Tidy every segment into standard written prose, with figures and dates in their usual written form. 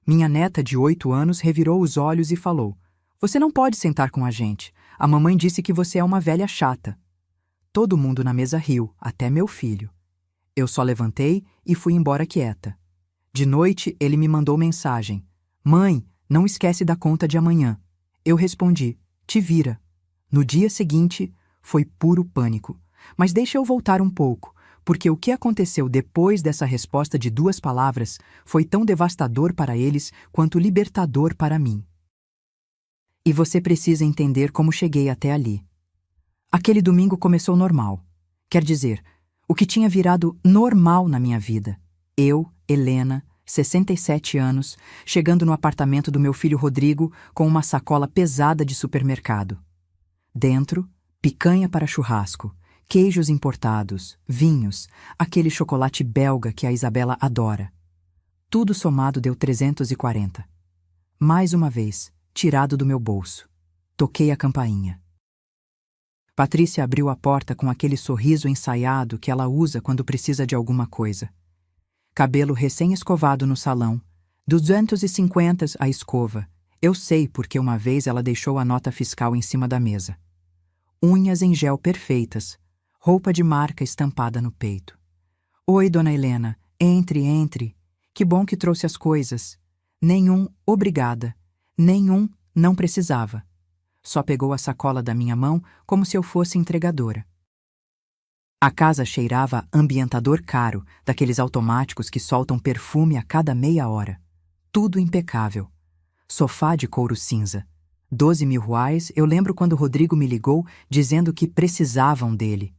Minha neta de 8 anos revirou os olhos e falou: "Você não pode sentar com a gente. A mamãe disse que você é uma velha chata." Todo mundo na mesa riu, até meu filho. Eu só levantei e fui embora quieta. De noite, ele me mandou mensagem: "Mãe, não esquece da conta de amanhã." Eu respondi: "Te vira." No dia seguinte, foi puro pânico. Mas deixa eu voltar um pouco, porque o que aconteceu depois dessa resposta de 2 palavras foi tão devastador para eles quanto libertador para mim. E você precisa entender como cheguei até ali. Aquele domingo começou normal. Quer dizer, o que tinha virado normal na minha vida. Eu, Helena, 67 anos, chegando no apartamento do meu filho Rodrigo com uma sacola pesada de supermercado. Dentro, picanha para churrasco, queijos importados, vinhos, aquele chocolate belga que a Isabela adora. Tudo somado deu 340. Mais uma vez, tirado do meu bolso. Toquei a campainha. Patrícia abriu a porta com aquele sorriso ensaiado que ela usa quando precisa de alguma coisa. Cabelo recém-escovado no salão, 250 a escova. Eu sei porque uma vez ela deixou a nota fiscal em cima da mesa. Unhas em gel perfeitas, roupa de marca estampada no peito. "Oi, dona Helena, entre. Que bom que trouxe as coisas." Nenhum obrigada, nenhum não precisava. Só pegou a sacola da minha mão como se eu fosse entregadora. A casa cheirava a ambientador caro, daqueles automáticos que soltam perfume a cada meia hora. Tudo impecável. Sofá de couro cinza. 12 mil reais, eu lembro quando o Rodrigo me ligou dizendo que precisavam dele.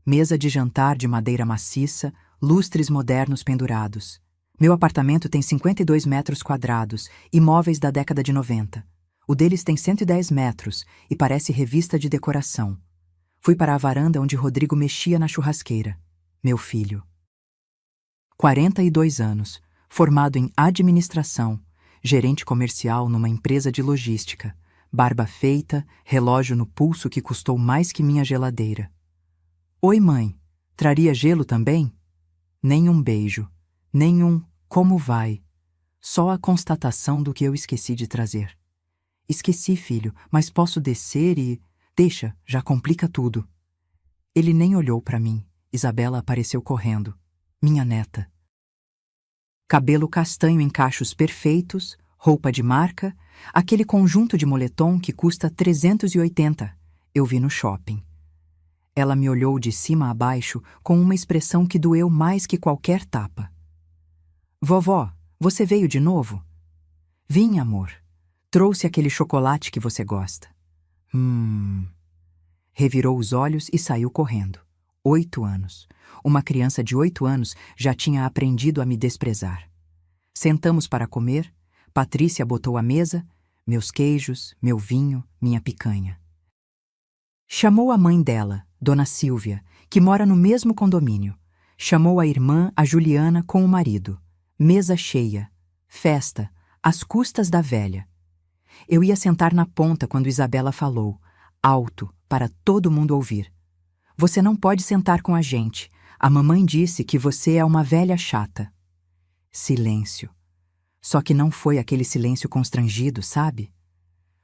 Mesa de jantar de madeira maciça, lustres modernos pendurados. Meu apartamento tem 52 metros quadrados e móveis da década de 90. O deles tem 110 metros e parece revista de decoração. Fui para a varanda onde Rodrigo mexia na churrasqueira. Meu filho. 42 anos, formado em administração, gerente comercial numa empresa de logística, barba feita, relógio no pulso que custou mais que minha geladeira. "Oi, mãe, traria gelo também?" Nenhum beijo, nenhum "como vai?" Só a constatação do que eu esqueci de trazer. "Esqueci, filho, mas posso descer e..." "Deixa, já complica tudo." Ele nem olhou para mim. Isabela apareceu correndo. Minha neta. Cabelo castanho em cachos perfeitos, roupa de marca, aquele conjunto de moletom que custa 380. Eu vi no shopping. Ela me olhou de cima a baixo com uma expressão que doeu mais que qualquer tapa. "Vovó, você veio de novo?" "Vim, amor. Trouxe aquele chocolate que você gosta." Revirou os olhos e saiu correndo. 8 anos. Uma criança de 8 anos já tinha aprendido a me desprezar. Sentamos para comer. Patrícia botou a mesa, meus queijos, meu vinho, minha picanha. Chamou a mãe dela, Dona Silvia, que mora no mesmo condomínio. Chamou a irmã, a Juliana, com o marido. Mesa cheia. Festa, às custas da velha. Eu ia sentar na ponta quando Isabela falou, alto, para todo mundo ouvir: "Você não pode sentar com a gente. A mamãe disse que você é uma velha chata." Silêncio. Só que não foi aquele silêncio constrangido, sabe?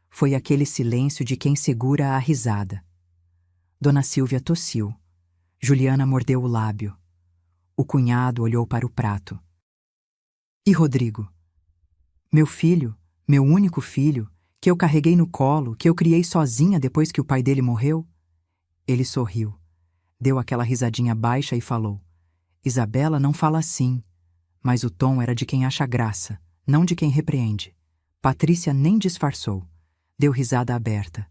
Foi aquele silêncio de quem segura a risada. Dona Silvia tossiu. Juliana mordeu o lábio. O cunhado olhou para o prato. "E Rodrigo? Meu filho, meu único filho, que eu carreguei no colo, que eu criei sozinha depois que o pai dele morreu?" Ele sorriu, deu aquela risadinha baixa e falou: "Isabela não fala assim." Mas o tom era de quem acha graça, não de quem repreende. Patrícia nem disfarçou. Deu risada aberta.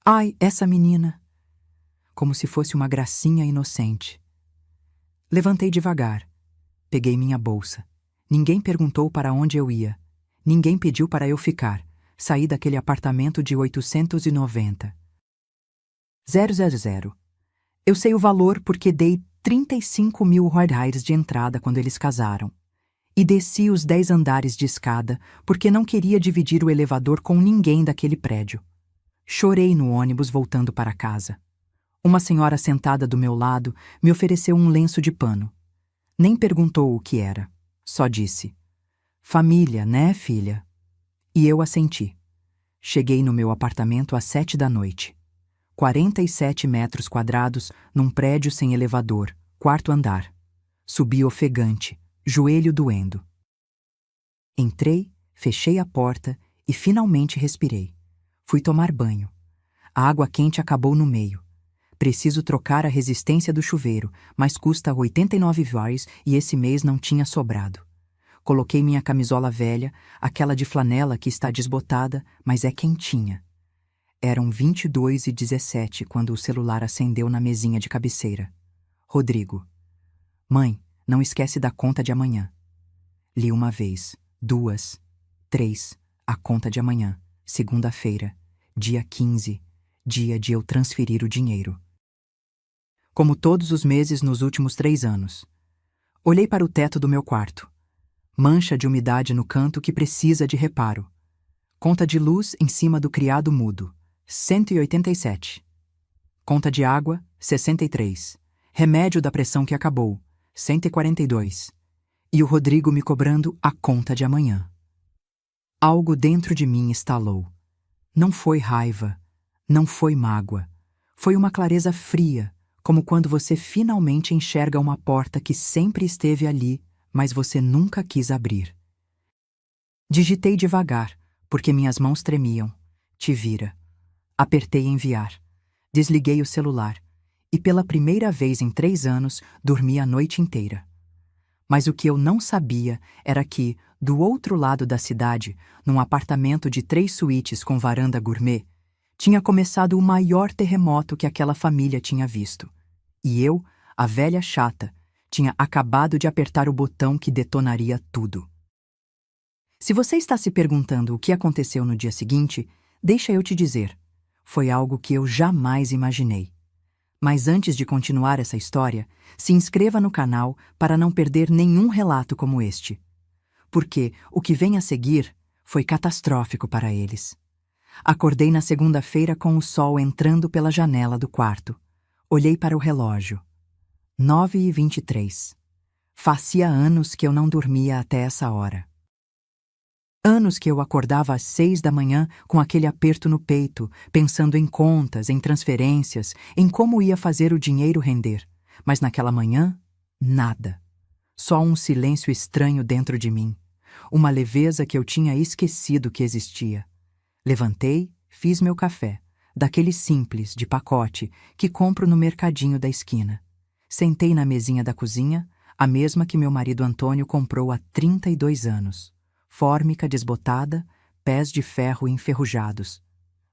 "Ai, essa menina!" Como se fosse uma gracinha inocente. Levantei devagar. Peguei minha bolsa. Ninguém perguntou para onde eu ia. Ninguém pediu para eu ficar. Saí daquele apartamento de 890. 000. Eu sei o valor porque dei 35 mil reais de entrada quando eles casaram. E desci os 10 andares de escada porque não queria dividir o elevador com ninguém daquele prédio. Chorei no ônibus voltando para casa. Uma senhora sentada do meu lado me ofereceu um lenço de pano. Nem perguntou o que era. Só disse: Família, né, filha? E eu assenti. Cheguei no meu apartamento às 7 da noite. 47 metros quadrados num prédio sem elevador, quarto andar. Subi ofegante, joelho doendo. Entrei, fechei a porta e finalmente respirei. Fui tomar banho. A água quente acabou no meio. Preciso trocar a resistência do chuveiro, mas custa 89 reais e esse mês não tinha sobrado. Coloquei minha camisola velha, aquela de flanela que está desbotada, mas é quentinha. Eram 22h17 quando o celular acendeu na mesinha de cabeceira. Rodrigo. Mãe, não esquece da conta de amanhã. Li uma vez, 2, 3, a conta de amanhã, segunda-feira, dia 15, dia de eu transferir o dinheiro. Como todos os meses nos últimos 3 anos. Olhei para o teto do meu quarto. Mancha de umidade no canto que precisa de reparo. Conta de luz em cima do criado mudo, 187. Conta de água, 63. Remédio da pressão que acabou, 142. E o Rodrigo me cobrando a conta de amanhã. Algo dentro de mim estalou. Não foi raiva, não foi mágoa. Foi uma clareza fria, como quando você finalmente enxerga uma porta que sempre esteve ali, mas você nunca quis abrir. Digitei devagar, porque minhas mãos tremiam. Te vira. Apertei enviar. Desliguei o celular. E pela primeira vez em 3 anos, dormi a noite inteira. Mas o que eu não sabia era que, do outro lado da cidade, num apartamento de 3 suítes com varanda gourmet, tinha começado o maior terremoto que aquela família tinha visto. E eu, a velha chata, tinha acabado de apertar o botão que detonaria tudo. Se você está se perguntando o que aconteceu no dia seguinte, deixa eu te dizer. Foi algo que eu jamais imaginei. Mas antes de continuar essa história, se inscreva no canal para não perder nenhum relato como este. Porque o que vem a seguir foi catastrófico para eles. Acordei na segunda-feira com o sol entrando pela janela do quarto. Olhei para o relógio. 9h23. Fazia anos que eu não dormia até essa hora. Anos que eu acordava às 6 da manhã com aquele aperto no peito, pensando em contas, em transferências, em como ia fazer o dinheiro render. Mas naquela manhã, nada. Só um silêncio estranho dentro de mim. Uma leveza que eu tinha esquecido que existia. Levantei, fiz meu café, daquele simples, de pacote, que compro no mercadinho da esquina. Sentei na mesinha da cozinha, a mesma que meu marido Antônio comprou há 32 anos. Fórmica desbotada, pés de ferro enferrujados.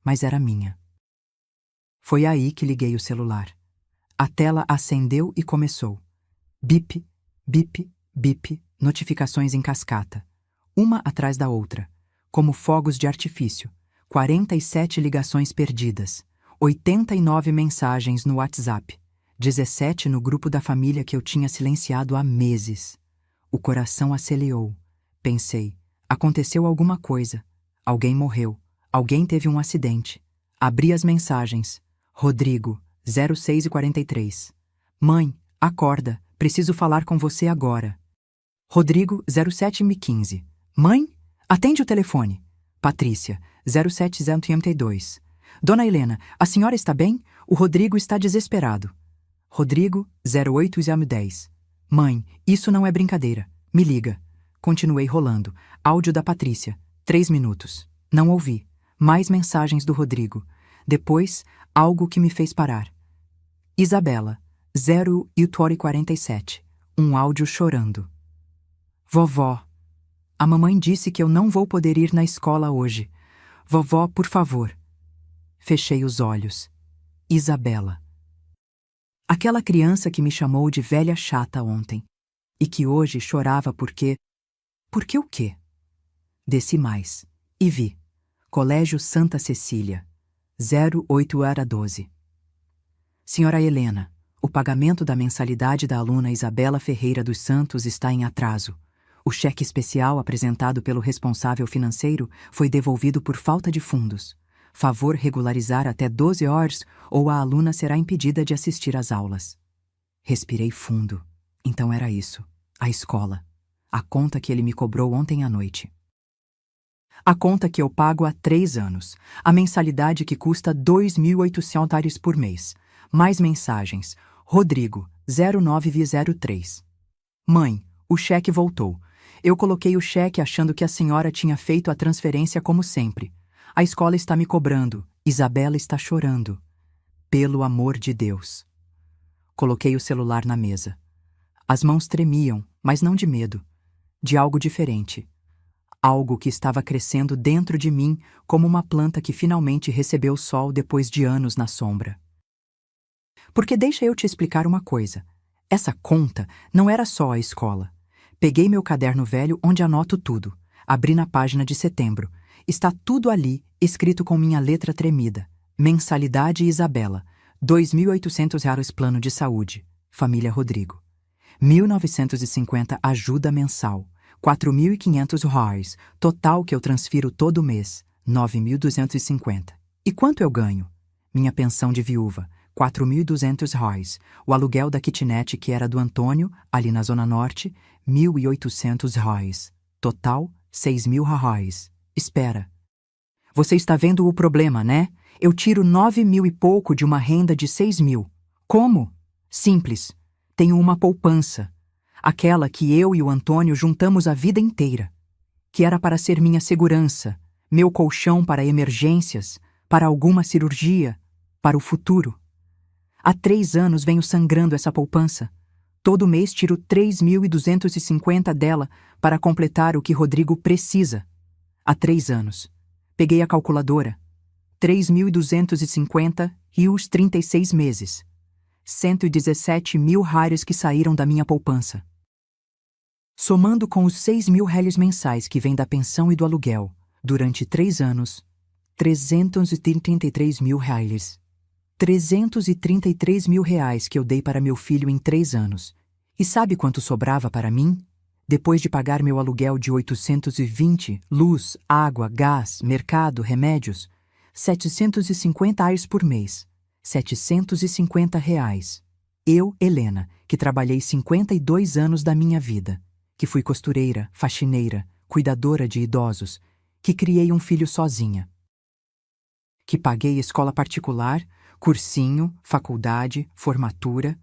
Mas era minha. Foi aí que liguei o celular. A tela acendeu e começou. Bip, bip, bip, notificações em cascata. Uma atrás da outra, como fogos de artifício. 47 ligações perdidas. 89 mensagens no WhatsApp. 17 no grupo da família que eu tinha silenciado há meses. O coração aceleou. Pensei, aconteceu alguma coisa. Alguém morreu. Alguém teve um acidente. Abri as mensagens. Rodrigo, 06h43. Mãe, acorda. Preciso falar com você agora. Rodrigo, 07h15. Mãe, atende o telefone. Patrícia, 07032. Dona Helena, a senhora está bem? O Rodrigo está desesperado. Rodrigo, 08h10. Mãe, isso não é brincadeira. Me liga. Continuei rolando. Áudio da Patrícia. 3 minutos. Não ouvi. Mais mensagens do Rodrigo. Depois, algo que me fez parar. Isabela, 0h47. Um áudio chorando. Vovó. A mamãe disse que eu não vou poder ir na escola hoje. Vovó, por favor. Fechei os olhos. Isabela. Aquela criança que me chamou de velha chata ontem. E que hoje chorava porque... Porque o quê? Desci mais. E vi. Colégio Santa Cecília. 08h12. Senhora Helena, o pagamento da mensalidade da aluna Isabela Ferreira dos Santos está em atraso. O cheque especial apresentado pelo responsável financeiro foi devolvido por falta de fundos. Favor regularizar até 12 horas ou a aluna será impedida de assistir às aulas. Respirei fundo. Então era isso. A escola. A conta que ele me cobrou ontem à noite. A conta que eu pago há 3 anos. A mensalidade que custa 2.800 por mês. Mais mensagens. Rodrigo, 0903. Mãe, o cheque voltou. Eu coloquei o cheque achando que a senhora tinha feito a transferência como sempre. A escola está me cobrando. Isabela está chorando. Pelo amor de Deus. Coloquei o celular na mesa. As mãos tremiam, mas não de medo. De algo diferente. Algo que estava crescendo dentro de mim como uma planta que finalmente recebeu sol depois de anos na sombra. Porque deixa eu te explicar uma coisa. Essa conta não era só a escola. Peguei meu caderno velho onde anoto tudo. Abri na página de setembro. Está tudo ali, escrito com minha letra tremida. Mensalidade Isabela. R$ 2.800 plano de saúde. Família Rodrigo. 1.950 ajuda mensal. R$ 4.500. Total que eu transfiro todo mês. 9.250. E quanto eu ganho? Minha pensão de viúva. R$ 4.200. O aluguel da kitnet que era do Antônio, ali na Zona Norte, R$ 1.800. Total, R$ 6.000. Espera. Você está vendo o problema, né? Eu tiro 9.000 e pouco de uma renda de 6.000. Como? Simples. Tenho uma poupança. Aquela que eu e o Antônio juntamos a vida inteira. Que era para ser minha segurança, meu colchão para emergências, para alguma cirurgia, para o futuro. Há 3 anos venho sangrando essa poupança. Todo mês tiro 3.250 dela para completar o que Rodrigo precisa. Há 3 anos. Peguei a calculadora. 3.250 e os 36 meses. 117 mil reais que saíram da minha poupança. Somando com os 6.000 reais mensais que vêm da pensão e do aluguel, durante 3 anos, 333 mil reais. 333 mil reais que eu dei para meu filho em 3 anos. E sabe quanto sobrava para mim? Depois de pagar meu aluguel de 820, luz, água, gás, mercado, remédios, 750 reais por mês. 750 reais. Eu, Helena, que trabalhei 52 anos da minha vida, que fui costureira, faxineira, cuidadora de idosos, que criei um filho sozinha, que paguei escola particular, cursinho, faculdade, formatura,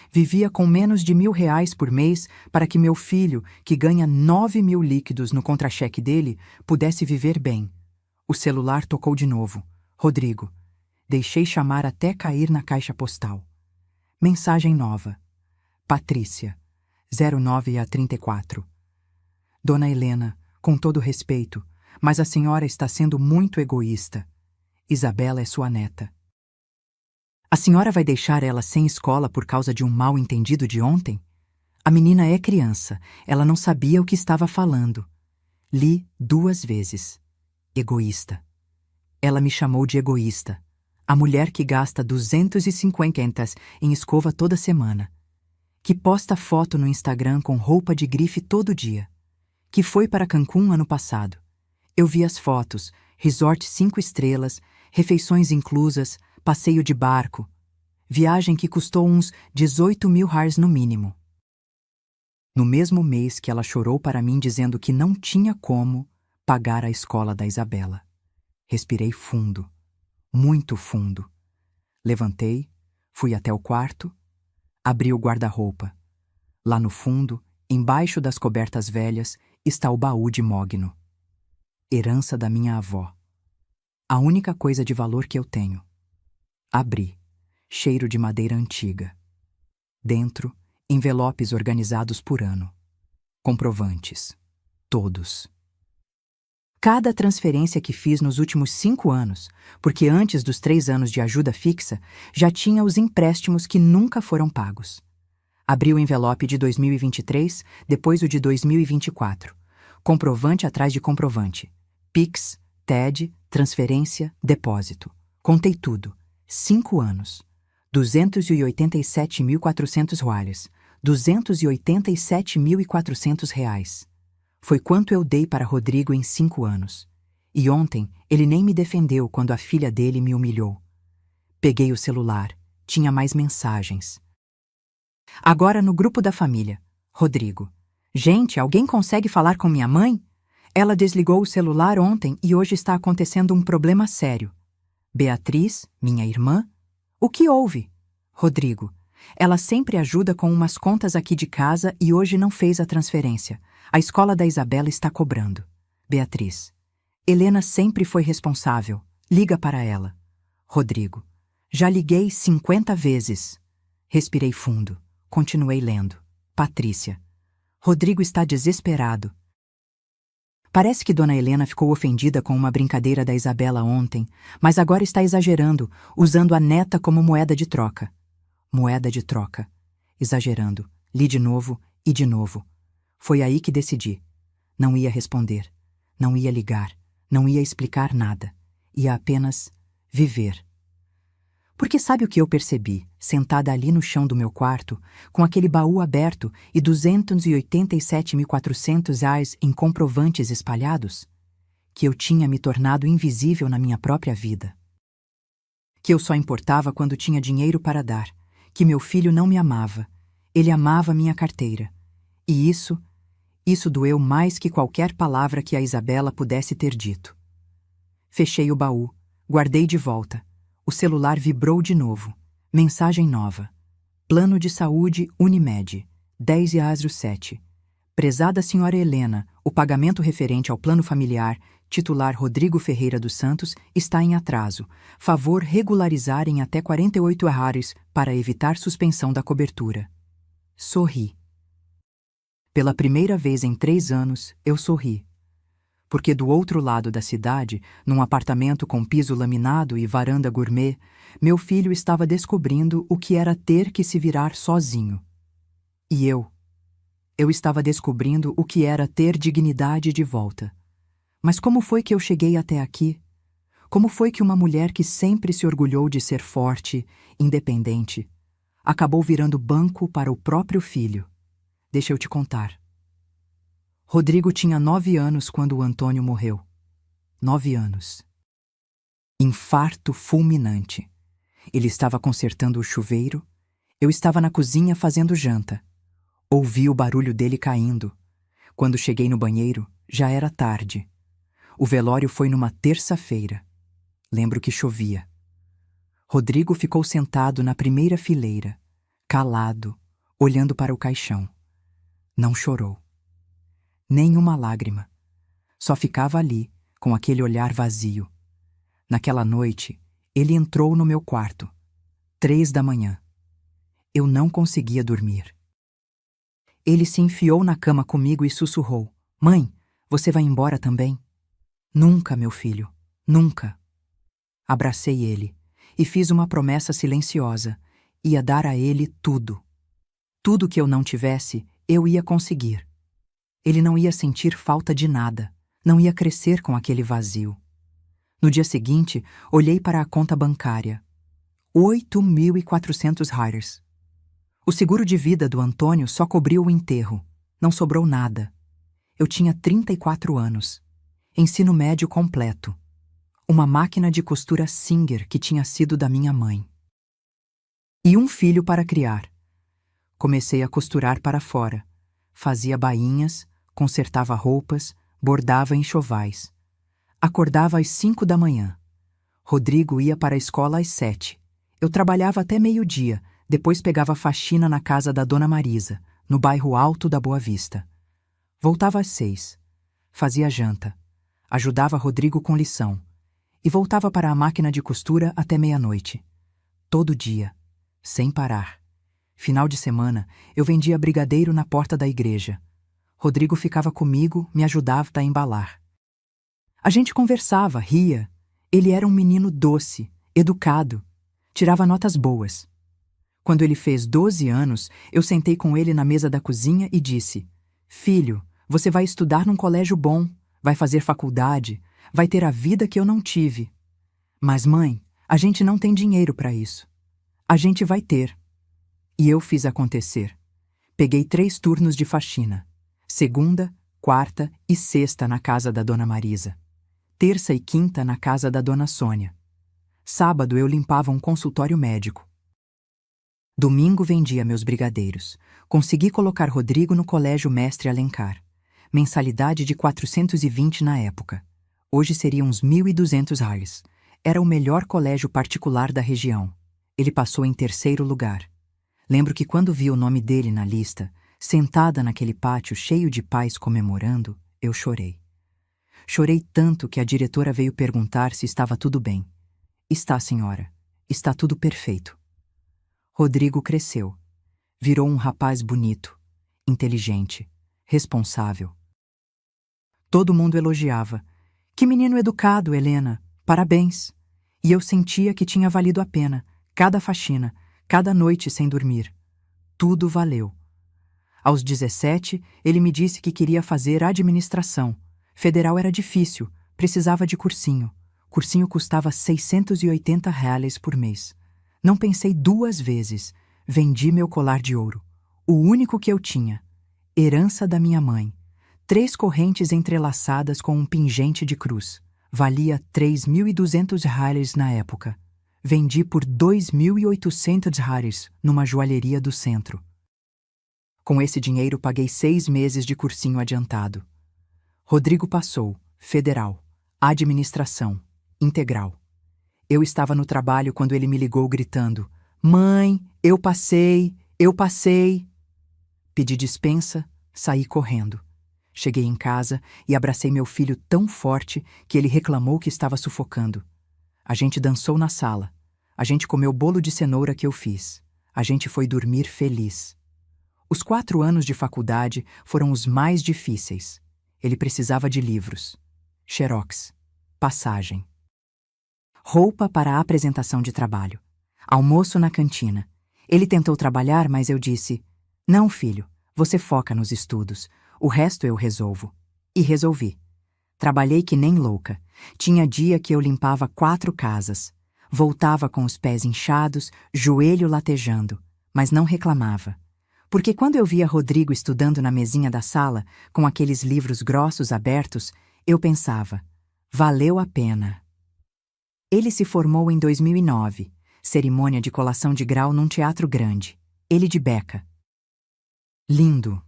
vivia com menos de R$ 1.000 por mês para que meu filho, que ganha 9.000 líquidos no contra-cheque dele, pudesse viver bem. O celular tocou de novo. Rodrigo. Deixei chamar até cair na caixa postal. Mensagem nova. Patrícia. 0934. Dona Helena, com todo respeito, mas a senhora está sendo muito egoísta. Isabela é sua neta. A senhora vai deixar ela sem escola por causa de um mal-entendido de ontem? A menina é criança, ela não sabia o que estava falando. Li 2 vezes. Egoísta. Ela me chamou de egoísta. A mulher que gasta 250 em escova toda semana. Que posta foto no Instagram com roupa de grife todo dia. Que foi para Cancún ano passado. Eu vi as fotos, resort 5 estrelas, refeições inclusas, passeio de barco. Viagem que custou uns 18.000 reais no mínimo. No mesmo mês que ela chorou para mim dizendo que não tinha como pagar a escola da Isabela. Respirei fundo, muito fundo. Levantei, fui até o quarto, abri o guarda-roupa. Lá no fundo, embaixo das cobertas velhas, está o baú de mogno. Herança da minha avó. A única coisa de valor que eu tenho. Abri. Cheiro de madeira antiga. Dentro, envelopes organizados por ano. Comprovantes. Todos. Cada transferência que fiz nos últimos 5 anos, porque antes dos 3 anos de ajuda fixa, já tinha os empréstimos que nunca foram pagos. Abri o envelope de 2023, depois o de 2024. Comprovante atrás de comprovante. Pix, TED, transferência, depósito. Contei tudo. 5 anos. 287.400 reais. 287.400 reais. Foi quanto eu dei para Rodrigo em 5 anos. E ontem ele nem me defendeu quando a filha dele me humilhou. Peguei o celular. Tinha mais mensagens. Agora no grupo da família. Rodrigo. Gente, alguém consegue falar com minha mãe? Ela desligou o celular ontem e hoje está acontecendo um problema sério. Beatriz, minha irmã? O que houve? Rodrigo. Ela sempre ajuda com umas contas aqui de casa e hoje não fez a transferência. A escola da Isabela está cobrando. Beatriz. Helena sempre foi responsável. Liga para ela. Rodrigo. Já liguei 50 vezes. Respirei fundo. Continuei lendo. Patrícia. Rodrigo está desesperado. Parece que Dona Helena ficou ofendida com uma brincadeira da Isabela ontem, mas agora está exagerando, usando a neta como moeda de troca. Moeda de troca. Exagerando. Li de novo e de novo. Foi aí que decidi. Não ia responder. Não ia ligar. Não ia explicar nada. Ia apenas viver. Porque sabe o que eu percebi, sentada ali no chão do meu quarto, com aquele baú aberto e 287.400 reais em comprovantes espalhados? Que eu tinha me tornado invisível na minha própria vida. Que eu só importava quando tinha dinheiro para dar. Que meu filho não me amava. Ele amava minha carteira. E isso doeu mais que qualquer palavra que a Isabela pudesse ter dito. Fechei o baú, guardei de volta. O celular vibrou de novo. Mensagem nova. Plano de saúde Unimed. 10/07. Prezada senhora Helena, o pagamento referente ao plano familiar, titular Rodrigo Ferreira dos Santos, está em atraso. Favor regularizar em até 48 horas para evitar suspensão da cobertura. Sorri. Pela primeira vez em 3 anos, eu sorri. Porque do outro lado da cidade, num apartamento com piso laminado e varanda gourmet, meu filho estava descobrindo o que era ter que se virar sozinho. E eu estava descobrindo o que era ter dignidade de volta. Mas como foi que eu cheguei até aqui? Como foi que uma mulher que sempre se orgulhou de ser forte, independente, acabou virando banco para o próprio filho? Deixa eu te contar. Rodrigo tinha 9 anos quando o Antônio morreu. 9 anos. Infarto fulminante. Ele estava consertando o chuveiro. Eu estava na cozinha fazendo janta. Ouvi o barulho dele caindo. Quando cheguei no banheiro, já era tarde. O velório foi numa terça-feira. Lembro que chovia. Rodrigo ficou sentado na primeira fileira, calado, olhando para o caixão. Não chorou. Nem uma lágrima. Só ficava ali, com aquele olhar vazio. Naquela noite, ele entrou no meu quarto. 3 da manhã. Eu não conseguia dormir. Ele se enfiou na cama comigo e sussurrou: Mãe, você vai embora também? Nunca, meu filho, nunca. Abracei ele e fiz uma promessa silenciosa. Ia dar a ele tudo. Tudo que eu não tivesse, eu ia conseguir. Ele não ia sentir falta de nada, não ia crescer com aquele vazio. No dia seguinte, olhei para a conta bancária. 8.400 reais. O seguro de vida do Antônio só cobriu o enterro. Não sobrou nada. Eu tinha 34 anos. Ensino médio completo. Uma máquina de costura Singer que tinha sido da minha mãe. E um filho para criar. Comecei a costurar para fora. Fazia bainhas, consertava roupas, bordava enxovais. Acordava às 5 da manhã. Rodrigo ia para a escola às 7. Eu trabalhava até meio-dia, depois pegava faxina na casa da Dona Marisa, no bairro Alto da Boa Vista. Voltava às 6. Fazia janta. Ajudava Rodrigo com lição. E voltava para a máquina de costura até meia-noite. Todo dia, sem parar. Final de semana, eu vendia brigadeiro na porta da igreja. Rodrigo ficava comigo, me ajudava a embalar. A gente conversava, ria. Ele era um menino doce, educado. Tirava notas boas. Quando ele fez 12 anos, eu sentei com ele na mesa da cozinha e disse: Filho, você vai estudar num colégio bom, vai fazer faculdade, vai ter a vida que eu não tive. Mas, mãe, a gente não tem dinheiro para isso. A gente vai ter. E eu fiz acontecer. Peguei 3 turnos de faxina. Segunda, quarta e sexta na casa da Dona Marisa. Terça e quinta na casa da Dona Sônia. Sábado eu limpava um consultório médico. Domingo vendia meus brigadeiros. Consegui colocar Rodrigo no colégio Mestre Alencar. Mensalidade de 420 na época. Hoje seriam uns 1.200 reais. Era o melhor colégio particular da região. Ele passou em terceiro lugar. Lembro que quando vi o nome dele na lista, sentada naquele pátio cheio de pais comemorando, eu chorei. Chorei tanto que a diretora veio perguntar se estava tudo bem. Está, senhora. Está tudo perfeito. Rodrigo cresceu. Virou um rapaz bonito, inteligente, responsável. Todo mundo elogiava. Que menino educado, Helena. Parabéns. E eu sentia que tinha valido a pena, cada faxina, cada noite sem dormir. Tudo valeu. Aos 17, ele me disse que queria fazer administração. Federal era difícil, precisava de cursinho. Cursinho custava 680 reais por mês. Não pensei duas vezes. Vendi meu colar de ouro. O único que eu tinha. Herança da minha mãe. 3 correntes entrelaçadas com um pingente de cruz. Valia 3.200 reais na época. Vendi por 2.800 reais numa joalheria do centro. Com esse dinheiro paguei 6 meses de cursinho adiantado. Rodrigo passou, federal, administração, integral. Eu estava no trabalho quando ele me ligou gritando: "Mãe, eu passei, eu passei." Pedi dispensa, saí correndo. Cheguei em casa e abracei meu filho tão forte que ele reclamou que estava sufocando. A gente dançou na sala. A gente comeu bolo de cenoura que eu fiz. A gente foi dormir feliz. Os 4 anos de faculdade foram os mais difíceis. Ele precisava de livros, xerox, passagem, roupa para a apresentação de trabalho, almoço na cantina. Ele tentou trabalhar, mas eu disse: "Não, filho, você foca nos estudos. O resto eu resolvo." E resolvi. Trabalhei que nem louca. Tinha dia que eu limpava 4 casas. Voltava com os pés inchados, joelho latejando, mas não reclamava. Porque quando eu via Rodrigo estudando na mesinha da sala, com aqueles livros grossos abertos, eu pensava: valeu a pena. Ele se formou em 2009, cerimônia de colação de grau num teatro grande. Ele de beca. Lindo.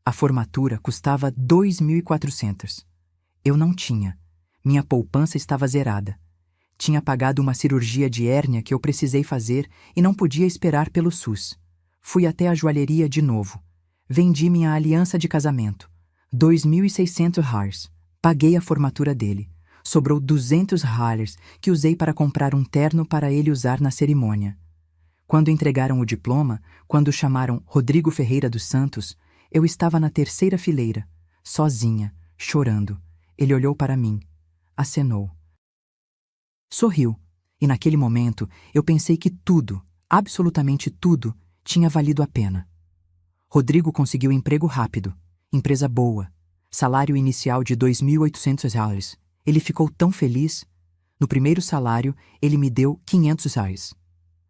A formatura custava 2.400. Eu não tinha. Minha poupança estava zerada. Tinha pagado uma cirurgia de hérnia que eu precisei fazer e não podia esperar pelo SUS. Fui até a joalheria de novo. Vendi minha aliança de casamento. 2.600 reais. Paguei a formatura dele. Sobrou 200 reais que usei para comprar um terno para ele usar na cerimônia. Quando entregaram o diploma, quando chamaram Rodrigo Ferreira dos Santos, eu estava na 3ª fileira, sozinha, chorando. Ele olhou para mim, acenou. Sorriu, e naquele momento eu pensei que tudo, absolutamente tudo, tinha valido a pena. Rodrigo conseguiu emprego rápido, empresa boa, salário inicial de 2.800 reais. Ele ficou tão feliz. No primeiro salário, ele me deu 500 reais.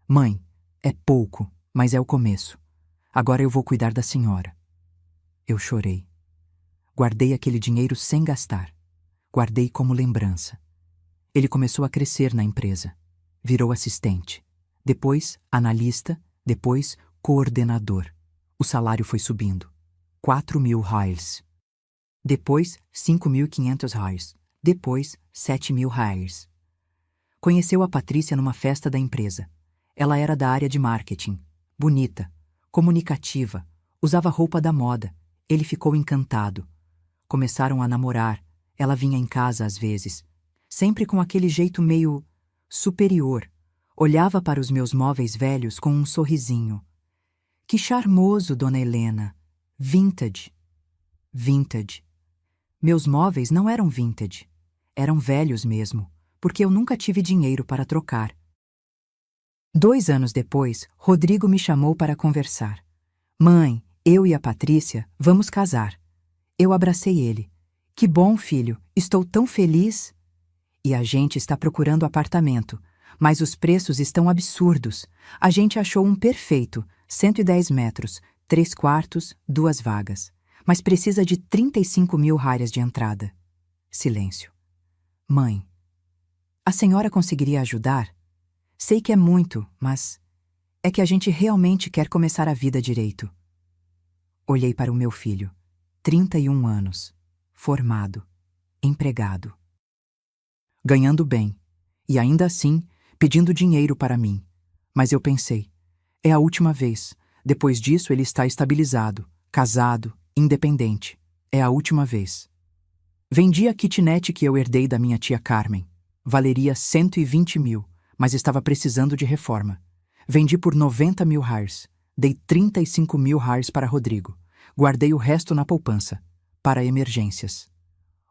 "Mãe, é pouco, mas é o começo. Agora eu vou cuidar da senhora." Eu chorei. Guardei aquele dinheiro sem gastar. Guardei como lembrança. Ele começou a crescer na empresa. Virou assistente. Depois, analista. Depois, coordenador. O salário foi subindo. 4.000 reais. Depois, 5.500 reais. Depois, 7.000 reais. Conheceu a Patrícia numa festa da empresa. Ela era da área de marketing. Bonita, comunicativa, usava roupa da moda. Ele ficou encantado. Começaram a namorar. Ela vinha em casa às vezes, sempre com aquele jeito meio superior. Olhava para os meus móveis velhos com um sorrisinho. "Que charmoso, dona Helena. Vintage." Vintage. Meus móveis não eram vintage. Eram velhos mesmo, porque eu nunca tive dinheiro para trocar. 2 anos depois, Rodrigo me chamou para conversar. "Mãe, eu e a Patrícia vamos casar." Eu abracei ele. "Que bom, filho, estou tão feliz." "E a gente está procurando apartamento, mas os preços estão absurdos. A gente achou um perfeito, 110 metros, 3 quartos, 2 vagas. Mas precisa de 35.000 reais de entrada." Silêncio. "Mãe, a senhora conseguiria ajudar? Sei que é muito, mas É que a gente realmente quer começar a vida direito. Olhei para o meu filho, 31 anos, formado, empregado, ganhando bem, e ainda assim pedindo dinheiro para mim. Mas eu pensei, é a última vez. Depois disso ele está estabilizado, casado, independente. É a última vez. Vendi a kitnet que eu herdei da minha tia Carmen. Valeria 120 mil, mas estava precisando de reforma. Vendi por 90 mil reais. Dei 35 mil reais para Rodrigo. Guardei o resto na poupança, para emergências.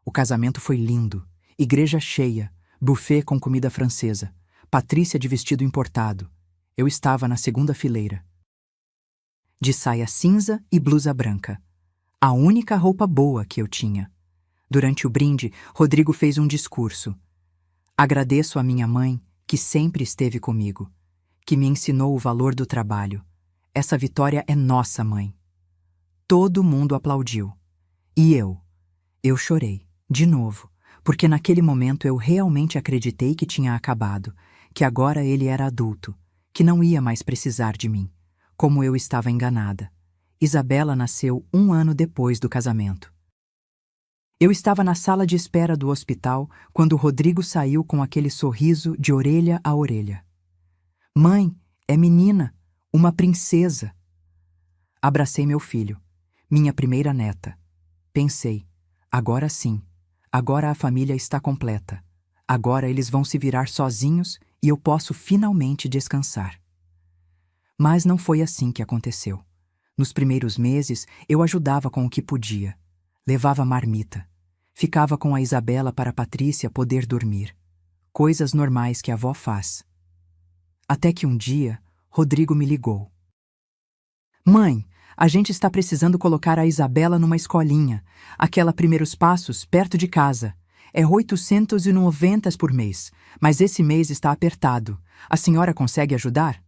O casamento foi lindo. Igreja cheia, buffet com comida francesa, Patrícia de vestido importado. Eu estava na segunda fileira, de saia cinza e blusa branca. A única roupa boa que eu tinha. Durante o brinde, Rodrigo fez um discurso. Agradeço a minha mãe, que sempre esteve comigo, que me ensinou o valor do trabalho. Essa vitória é nossa, mãe. Todo mundo aplaudiu. E eu chorei, de novo, porque naquele momento eu realmente acreditei que tinha acabado, que agora ele era adulto, que não ia mais precisar de mim. Como eu estava enganada. Isabela nasceu 1 ano depois do casamento. Eu estava na sala de espera do hospital quando Rodrigo saiu com aquele sorriso de orelha a orelha. Mãe, é menina, uma princesa. Abracei meu filho, minha primeira neta. Pensei, agora sim, agora a família está completa. Agora eles vão se virar sozinhos e eu posso finalmente descansar. Mas não foi assim que aconteceu. Nos primeiros meses, eu ajudava com o que podia. Levava marmita. Ficava com a Isabela para a Patrícia poder dormir. Coisas normais que a avó faz. Até que um dia, Rodrigo me ligou. Mãe, a gente está precisando colocar a Isabela numa escolinha. Aquela Primeiros Passos, perto de casa. É 890 por mês, mas esse mês está apertado. A senhora consegue ajudar?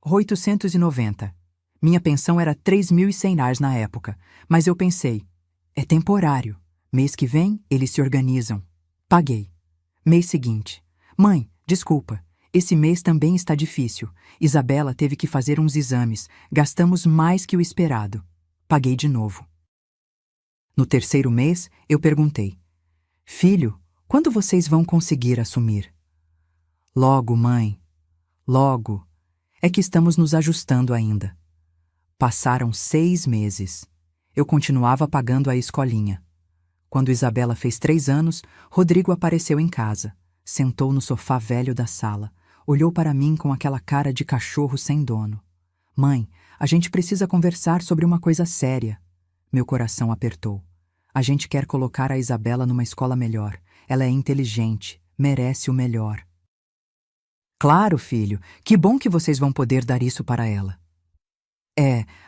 890. Minha pensão era 3.100 reais na época, mas eu pensei, é temporário. Mês que vem, eles se organizam. Paguei. Mês seguinte. Mãe, desculpa, esse mês também está difícil. Isabela teve que fazer uns exames. Gastamos mais que o esperado. Paguei de novo. No terceiro mês, eu perguntei, filho, quando vocês vão conseguir assumir? Logo, mãe. Logo. É que estamos nos ajustando ainda. Passaram 6 meses. Eu continuava pagando a escolinha. Quando Isabela fez 3 anos, Rodrigo apareceu em casa. Sentou no sofá velho da sala. Olhou para mim com aquela cara de cachorro sem dono. Mãe, a gente precisa conversar sobre uma coisa séria. Meu coração apertou. A gente quer colocar a Isabela numa escola melhor. Ela é inteligente, merece o melhor. Claro, filho, que bom que vocês vão poder dar isso para ela.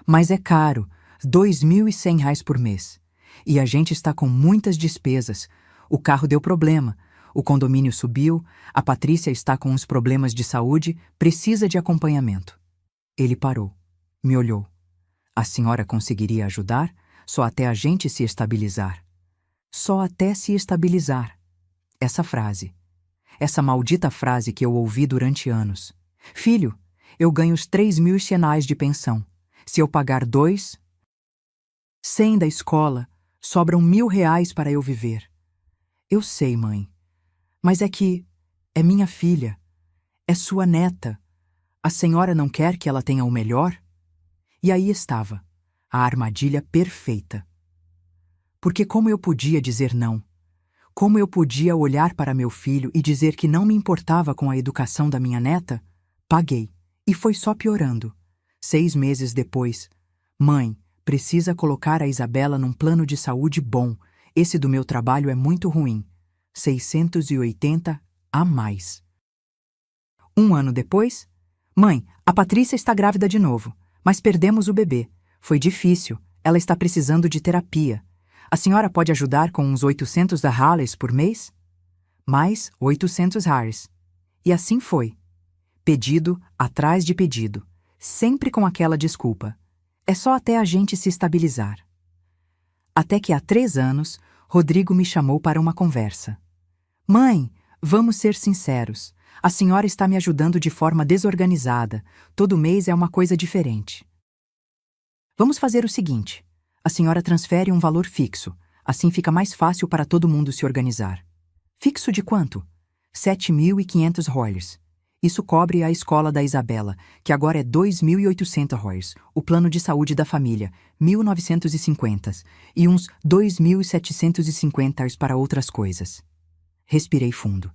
Mas é caro, 2.100 reais por mês. E a gente está com muitas despesas. O carro deu problema, o condomínio subiu, a Patrícia está com uns problemas de saúde, precisa de acompanhamento. Ele parou, me olhou. A senhora conseguiria ajudar? Só até a gente se estabilizar. Só até se estabilizar. Essa frase. Essa maldita frase que eu ouvi durante anos. Filho, eu ganho os 3.100 reais de pensão. Se eu pagar 2.100 da escola, sobram 1.000 reais para eu viver. Eu sei, mãe. Mas é que é minha filha. É sua neta. A senhora não quer que ela tenha o melhor? E aí estava, a armadilha perfeita. Porque como eu podia dizer não? Como eu podia olhar para meu filho e dizer que não me importava com a educação da minha neta? Paguei. E foi só piorando. 6 meses depois. Mãe, precisa colocar a Isabela num plano de saúde bom. Esse do meu trabalho é muito ruim. 680 a mais. 1 ano depois. Mãe, a Patrícia está grávida de novo, mas perdemos o bebê. Foi difícil. Ela está precisando de terapia. A senhora pode ajudar com uns 800 reais por mês? Mais 800 reais. E assim foi. Pedido atrás de pedido. Sempre com aquela desculpa. É só até a gente se estabilizar. Até que há 3 anos, Rodrigo me chamou para uma conversa. Mãe, vamos ser sinceros. A senhora está me ajudando de forma desorganizada. Todo mês é uma coisa diferente. Vamos fazer o seguinte. A senhora transfere um valor fixo. Assim fica mais fácil para todo mundo se organizar. Fixo de quanto? 7.500 royals. Isso cobre a escola da Isabela, que agora é 2.800 royals, o plano de saúde da família, 1.950, e uns 2.750 para outras coisas. Respirei fundo.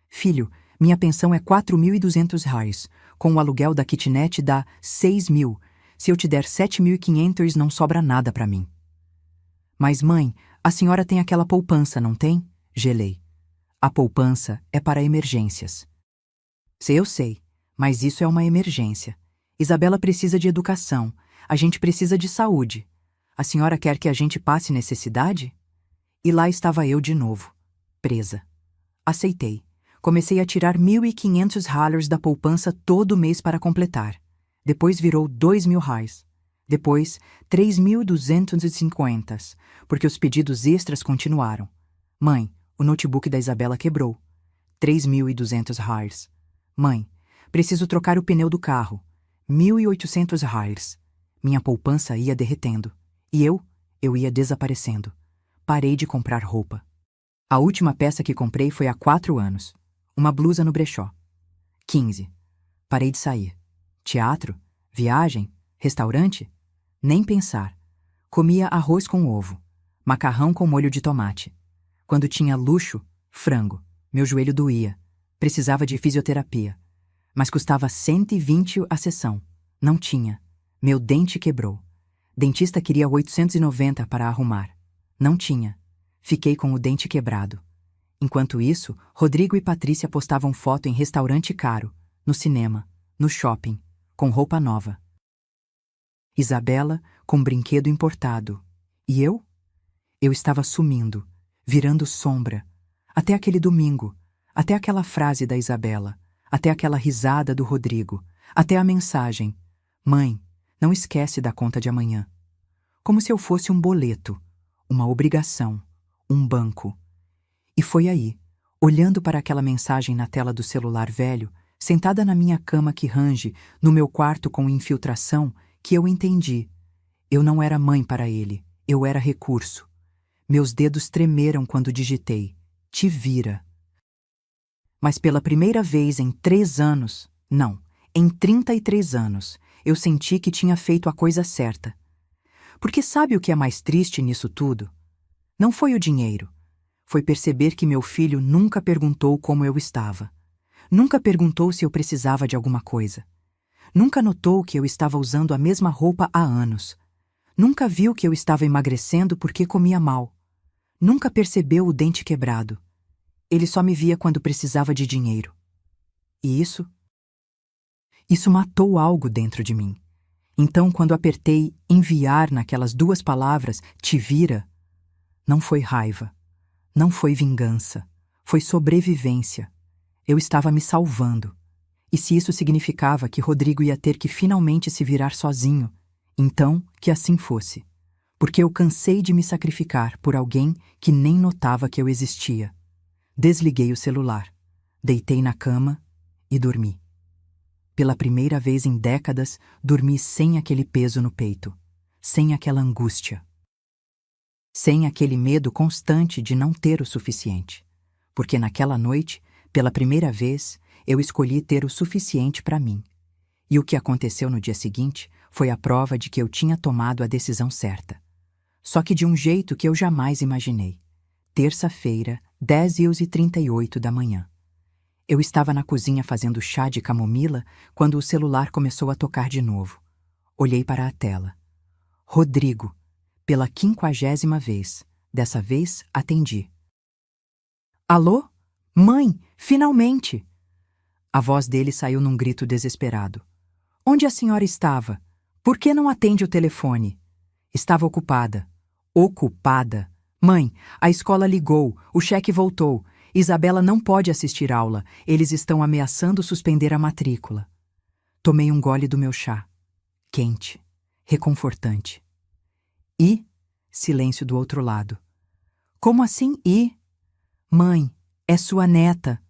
Filho, minha pensão é 4.200 reais. Com o aluguel da kitnet dá 6.000. Se eu te der 7.500, não sobra nada para mim. Mas, mãe, a senhora tem aquela poupança, não tem? Gelei. A poupança é para emergências. Eu sei, mas isso é uma emergência. Isabela precisa de educação. A gente precisa de saúde. A senhora quer que a gente passe necessidade? E lá estava eu de novo, presa. Aceitei. Comecei a tirar 1.500 reais da poupança todo mês para completar. Depois virou 2.000 reais. Depois, 3.250, porque os pedidos extras continuaram. Mãe, o notebook da Isabela quebrou. 3.200 reais. Mãe, preciso trocar o pneu do carro. 1.800 reais. Minha poupança ia derretendo. E eu ia desaparecendo. Parei de comprar roupa. A última peça que comprei foi há 4 anos. Uma blusa no brechó. 15. Parei de sair. Teatro? Viagem? Restaurante? Nem pensar. Comia arroz com ovo. Macarrão com molho de tomate. Quando tinha luxo, frango. Meu joelho doía. Precisava de fisioterapia. Mas custava 120 a sessão. Não tinha. Meu dente quebrou. Dentista queria 890 para arrumar. Não tinha. Fiquei com o dente quebrado. Enquanto isso, Rodrigo e Patrícia postavam foto em restaurante caro, no cinema, no shopping, com roupa nova. Isabela com brinquedo importado. E eu? Eu estava sumindo, virando sombra. Até aquele domingo, até aquela frase da Isabela, até aquela risada do Rodrigo, até a mensagem: Mãe, não esquece da conta de amanhã. Como se eu fosse um boleto, uma obrigação, um banco. E foi aí, olhando para aquela mensagem na tela do celular velho, sentada na minha cama que range, no meu quarto com infiltração, que eu entendi. Eu não era mãe para ele, eu era recurso. Meus dedos tremeram quando digitei: Te vira. Mas pela primeira vez em 3 anos, não, em 33 anos, eu senti que tinha feito a coisa certa. Porque sabe o que é mais triste nisso tudo? Não foi o dinheiro. Foi perceber que meu filho nunca perguntou como eu estava. Nunca perguntou se eu precisava de alguma coisa. Nunca notou que eu estava usando a mesma roupa há anos. Nunca viu que eu estava emagrecendo porque comia mal. Nunca percebeu o dente quebrado. Ele só me via quando precisava de dinheiro. E isso matou algo dentro de mim. Então, quando apertei enviar naquelas 2 palavras, te vira, não foi raiva, não foi vingança, foi sobrevivência. Eu estava me salvando. E se isso significava que Rodrigo ia ter que finalmente se virar sozinho, então que assim fosse. Porque eu cansei de me sacrificar por alguém que nem notava que eu existia. Desliguei o celular, deitei na cama e dormi. Pela primeira vez em décadas, dormi sem aquele peso no peito, sem aquela angústia. Sem aquele medo constante de não ter o suficiente. Porque naquela noite, pela primeira vez, eu escolhi ter o suficiente para mim. E o que aconteceu no dia seguinte foi a prova de que eu tinha tomado a decisão certa. Só que de um jeito que eu jamais imaginei. Terça-feira, 10h38 da manhã. Eu estava na cozinha fazendo chá de camomila quando o celular começou a tocar de novo. Olhei para a tela. Rodrigo, pela 50ª vez. Dessa vez, atendi. Alô? Mãe, finalmente! A voz dele saiu num grito desesperado. Onde a senhora estava? Por que não atende o telefone? Estava ocupada. Ocupada? Mãe, a escola ligou, o cheque voltou. Isabela não pode assistir aula. Eles estão ameaçando suspender a matrícula. Tomei um gole do meu chá. Quente, reconfortante. E? Silêncio do outro lado. Como assim e? Mãe, é sua neta.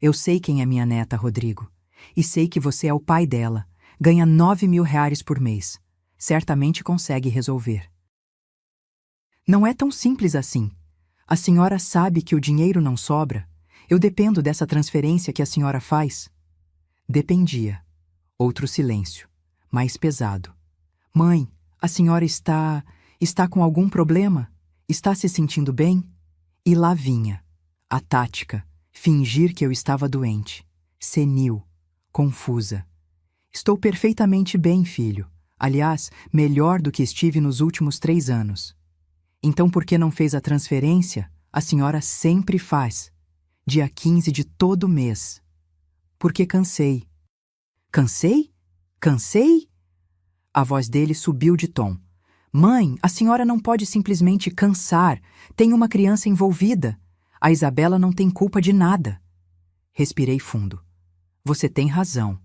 Eu sei quem é minha neta, Rodrigo. E sei que você é o pai dela. Ganha 9.000 reais por mês. Certamente consegue resolver. Não é tão simples assim. A senhora sabe que o dinheiro não sobra. Eu dependo dessa transferência que a senhora faz. Dependia. Outro silêncio. Mais pesado. Mãe, a senhora está com algum problema? Está se sentindo bem? E lá vinha. A tática. Fingir que eu estava doente. Senil. Confusa. Estou perfeitamente bem, filho. Aliás, melhor do que estive nos últimos 3 anos. Então por que não fez a transferência? A senhora sempre faz. Dia 15 de todo mês. Porque cansei. Cansei? Cansei? A voz dele subiu de tom. Mãe, a senhora não pode simplesmente cansar. Tem uma criança envolvida. A Isabela não tem culpa de nada. Respirei fundo. Você tem razão.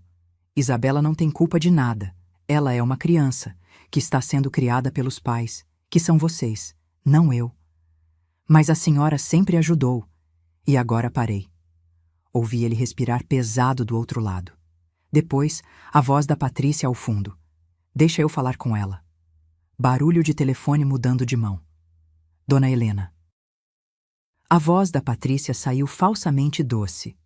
Isabela não tem culpa de nada. Ela é uma criança, que está sendo criada pelos pais, que são vocês, não eu. Mas a senhora sempre ajudou. E agora parei. Ouvi ele respirar pesado do outro lado. Depois, a voz da Patrícia ao fundo. Deixa eu falar com ela. Barulho de telefone mudando de mão. Dona Helena. A voz da Patrícia saiu falsamente doce.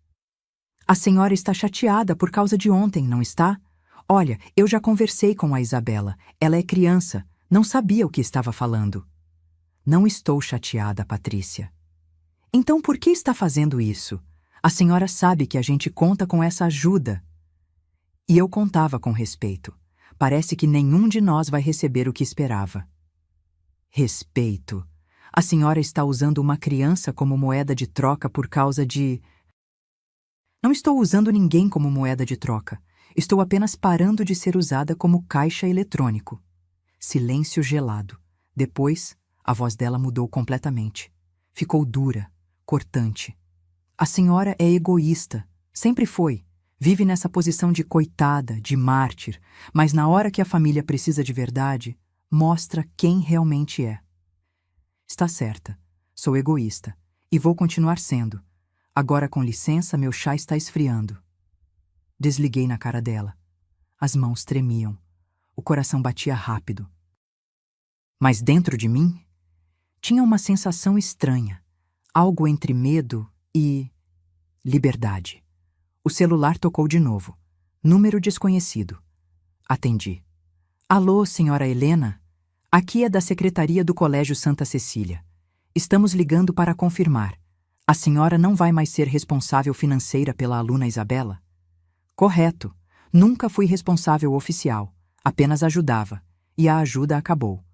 A senhora está chateada por causa de ontem, não está? Olha, eu já conversei com a Isabela. Ela é criança, não sabia o que estava falando. Não estou chateada, Patrícia. Então por que está fazendo isso? A senhora sabe que a gente conta com essa ajuda. E eu contava com respeito. Parece que nenhum de nós vai receber o que esperava. Respeito. A senhora está usando uma criança como moeda de troca por causa de... Não estou usando ninguém como moeda de troca. Estou apenas parando de ser usada como caixa eletrônico. Silêncio gelado. Depois, a voz dela mudou completamente. Ficou dura, cortante. A senhora é egoísta. Sempre foi. Vive nessa posição de coitada, de mártir, mas na hora que a família precisa de verdade, mostra quem realmente é. Está certa. Sou egoísta. E vou continuar sendo. Agora, com licença, meu chá está esfriando. Desliguei na cara dela. As mãos tremiam. O coração batia rápido. Mas dentro de mim, tinha uma sensação estranha. Algo entre medo e... liberdade. O celular tocou de novo. Número desconhecido. Atendi. Alô, senhora Helena? Aqui é da Secretaria do Colégio Santa Cecília. Estamos ligando para confirmar. A senhora não vai mais ser responsável financeira pela aluna Isabela? Correto. Nunca fui responsável oficial. Apenas ajudava. E a ajuda acabou.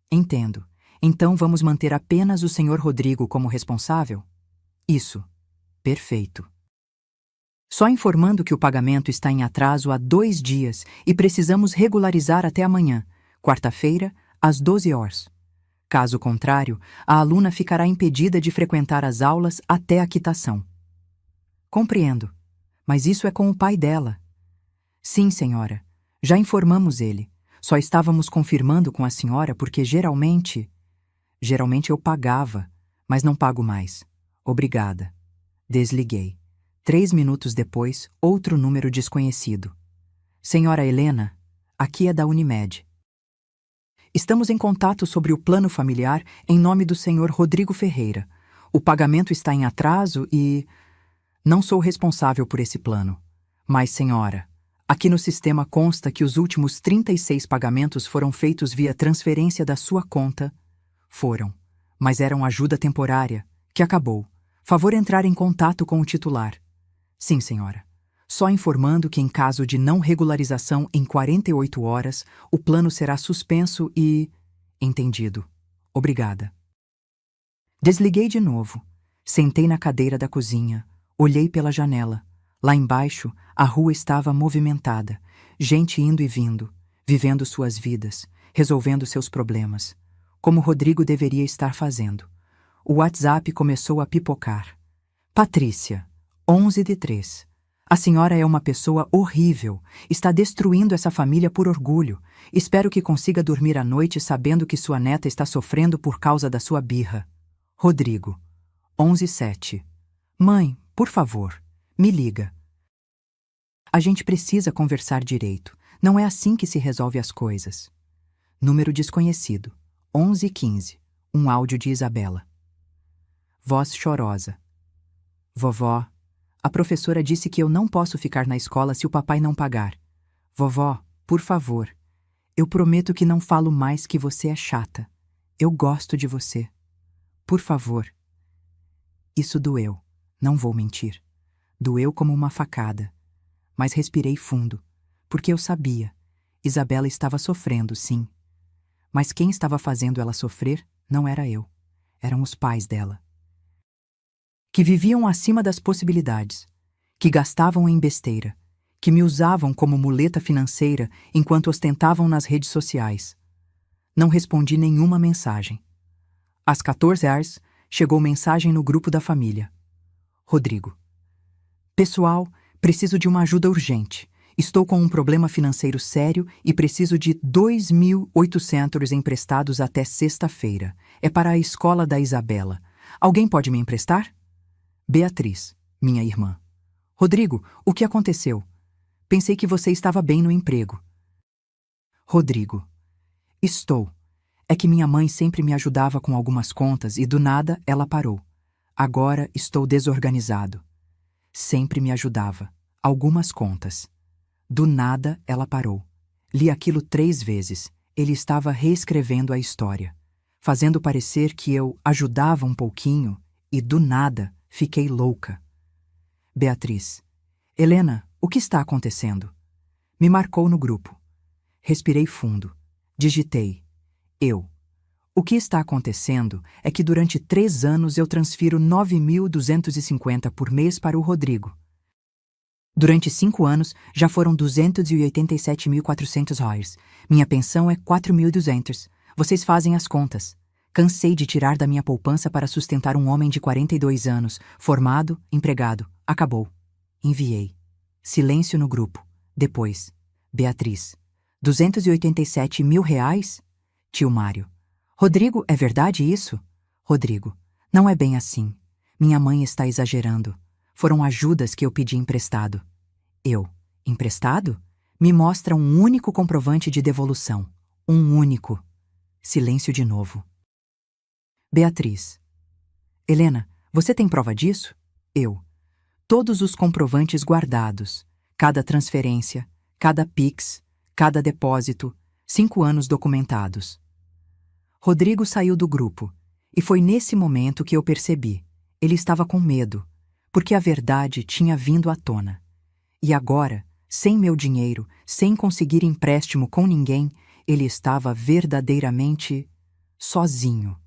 Entendo. Então vamos manter apenas o senhor Rodrigo como responsável? Isso. Perfeito. Só informando que o pagamento está em atraso há 2 dias e precisamos regularizar até amanhã, quarta-feira, às 12 horas. Caso contrário, a aluna ficará impedida de frequentar as aulas até a quitação. Compreendo. Mas isso é com o pai dela. Sim, senhora. Já informamos ele. Só estávamos confirmando com a senhora porque geralmente eu pagava, mas não pago mais. Obrigada. Desliguei. 3 minutos depois, outro número desconhecido. Senhora Helena, aqui é da Unimed. Estamos em contato sobre o plano familiar em nome do senhor Rodrigo Ferreira. O pagamento está em atraso e... Não sou responsável por esse plano. Mas, senhora, aqui no sistema consta que os últimos 36 pagamentos foram feitos via transferência da sua conta. Foram, mas eram ajuda temporária, que acabou. Favor entrar em contato com o titular. Sim, senhora. Só informando que em caso de não regularização em 48 horas, o plano será suspenso e... Entendido. Obrigada. Desliguei de novo. Sentei na cadeira da cozinha. Olhei pela janela. Lá embaixo, a rua estava movimentada. Gente indo e vindo, vivendo suas vidas, resolvendo seus problemas. Como Rodrigo deveria estar fazendo. O WhatsApp começou a pipocar. Patrícia, 11:03. A senhora é uma pessoa horrível. Está destruindo essa família por orgulho. Espero que consiga dormir à noite sabendo que sua neta está sofrendo por causa da sua birra. Rodrigo, 11:07. Mãe, por favor, Me liga. A gente precisa conversar direito. Não é assim que se resolve as coisas. Número desconhecido. 11:15. Um áudio de Isabela. Voz chorosa. Vovó, a professora disse que eu não posso ficar na escola se o papai não pagar. Vovó, por favor. Eu prometo que não falo mais que você é chata. Eu gosto de você. Por favor. Isso doeu. Não vou mentir. Doeu como uma facada. Mas respirei fundo, porque eu sabia. Isabela estava sofrendo, sim. Mas quem estava fazendo ela sofrer não era eu. Eram os pais dela. Que viviam acima das possibilidades, que gastavam em besteira, que me usavam como muleta financeira enquanto ostentavam nas redes sociais. Não respondi nenhuma mensagem. Às 14h, chegou mensagem no grupo da família. Rodrigo. Pessoal, preciso de uma ajuda urgente. Estou com um problema financeiro sério e preciso de 2.800 emprestados até sexta-feira. É para a escola da Isabela. Alguém pode me emprestar? Beatriz, minha irmã. Rodrigo, o que aconteceu? Pensei que você estava bem no emprego. Rodrigo. Estou. É que minha mãe sempre me ajudava com algumas contas e do nada ela parou. Agora estou desorganizado. Sempre me ajudava. Algumas contas. Do nada ela parou. Li aquilo 3 vezes. Ele estava reescrevendo a história, fazendo parecer que eu ajudava um pouquinho e do nada fiquei louca. Beatriz. Helena, o que está acontecendo? Me marcou no grupo. Respirei fundo. Digitei. Eu. O que está acontecendo é que durante 3 anos eu transfiro 9.250 por mês para o Rodrigo. Durante 5 anos, já foram 287.400 reais. Minha pensão é 4.200. Vocês fazem as contas. Cansei de tirar da minha poupança para sustentar um homem de 42 anos, formado, empregado. Acabou. Enviei. Silêncio no grupo. Depois. Beatriz. 287.000 reais? Tio Mário. Rodrigo, é verdade isso? Rodrigo. Não é bem assim. Minha mãe está exagerando. Foram ajudas que eu pedi emprestado. Eu. Emprestado? Me mostra um único comprovante de devolução. Um único. Silêncio de novo. Beatriz. Helena, você tem prova disso? Eu. Todos os comprovantes guardados. Cada transferência, cada Pix, cada depósito, 5 anos documentados. Rodrigo saiu do grupo, e foi nesse momento que eu percebi. Ele estava com medo, porque a verdade tinha vindo à tona. E agora, sem meu dinheiro, sem conseguir empréstimo com ninguém, ele estava verdadeiramente sozinho.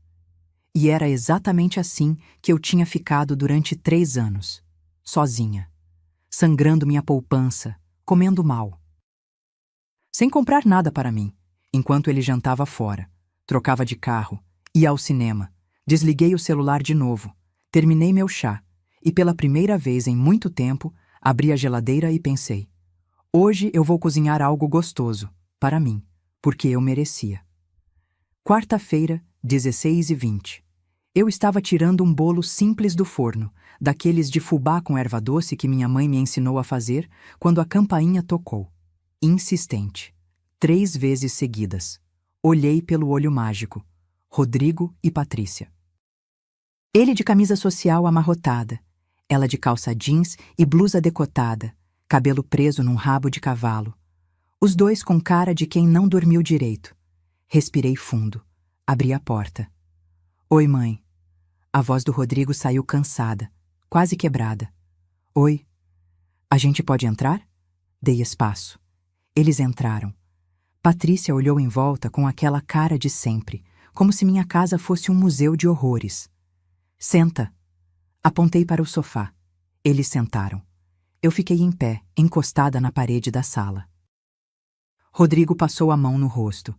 E era exatamente assim que eu tinha ficado durante 3 anos. Sozinha. Sangrando minha poupança, comendo mal. Sem comprar nada para mim, enquanto ele jantava fora. Trocava de carro, ia ao cinema. Desliguei o celular de novo. Terminei meu chá. E pela primeira vez em muito tempo, abri a geladeira e pensei: hoje eu vou cozinhar algo gostoso, para mim, porque eu merecia. Quarta-feira, 16h20. Eu estava tirando um bolo simples do forno, daqueles de fubá com erva doce que minha mãe me ensinou a fazer, quando a campainha tocou. Insistente. 3 vezes seguidas. Olhei pelo olho mágico. Rodrigo e Patrícia. Ele de camisa social amarrotada, ela de calça jeans e blusa decotada, cabelo preso num rabo de cavalo. Os dois com cara de quem não dormiu direito. Respirei fundo. Abri a porta. Oi, mãe. A voz do Rodrigo saiu cansada, quase quebrada. Oi. A gente pode entrar? Dei espaço. Eles entraram. Patrícia olhou em volta com aquela cara de sempre, como se minha casa fosse um museu de horrores. Senta. Apontei para o sofá. Eles sentaram. Eu fiquei em pé, encostada na parede da sala. Rodrigo passou a mão no rosto.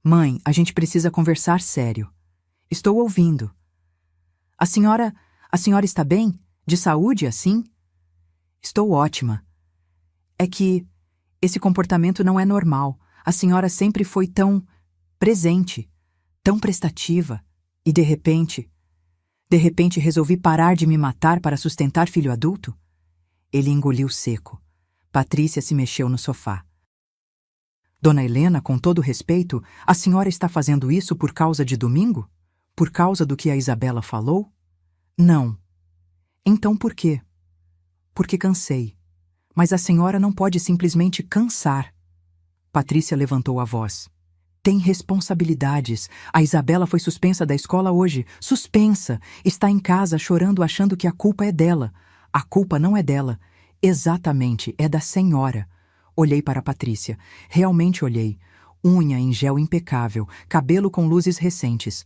Mãe, a gente precisa conversar sério. Estou ouvindo. A senhora está bem? De saúde, assim? Estou ótima. É que esse comportamento não é normal. A senhora sempre foi tão presente, tão prestativa. E de repente resolvi parar de me matar para sustentar filho adulto? Ele engoliu seco. Patrícia se mexeu no sofá. Dona Helena, com todo respeito, a senhora está fazendo isso por causa de domingo? Por causa do que a Isabela falou? Não. Então por quê? Porque cansei. Mas a senhora não pode simplesmente cansar. Patrícia levantou a voz. Tem responsabilidades. A Isabela foi suspensa da escola hoje. Suspensa. Está em casa chorando achando que a culpa é dela. A culpa não é dela. Exatamente, é da senhora. Olhei para Patrícia. Realmente olhei. Unha em gel impecável, cabelo com luzes recentes.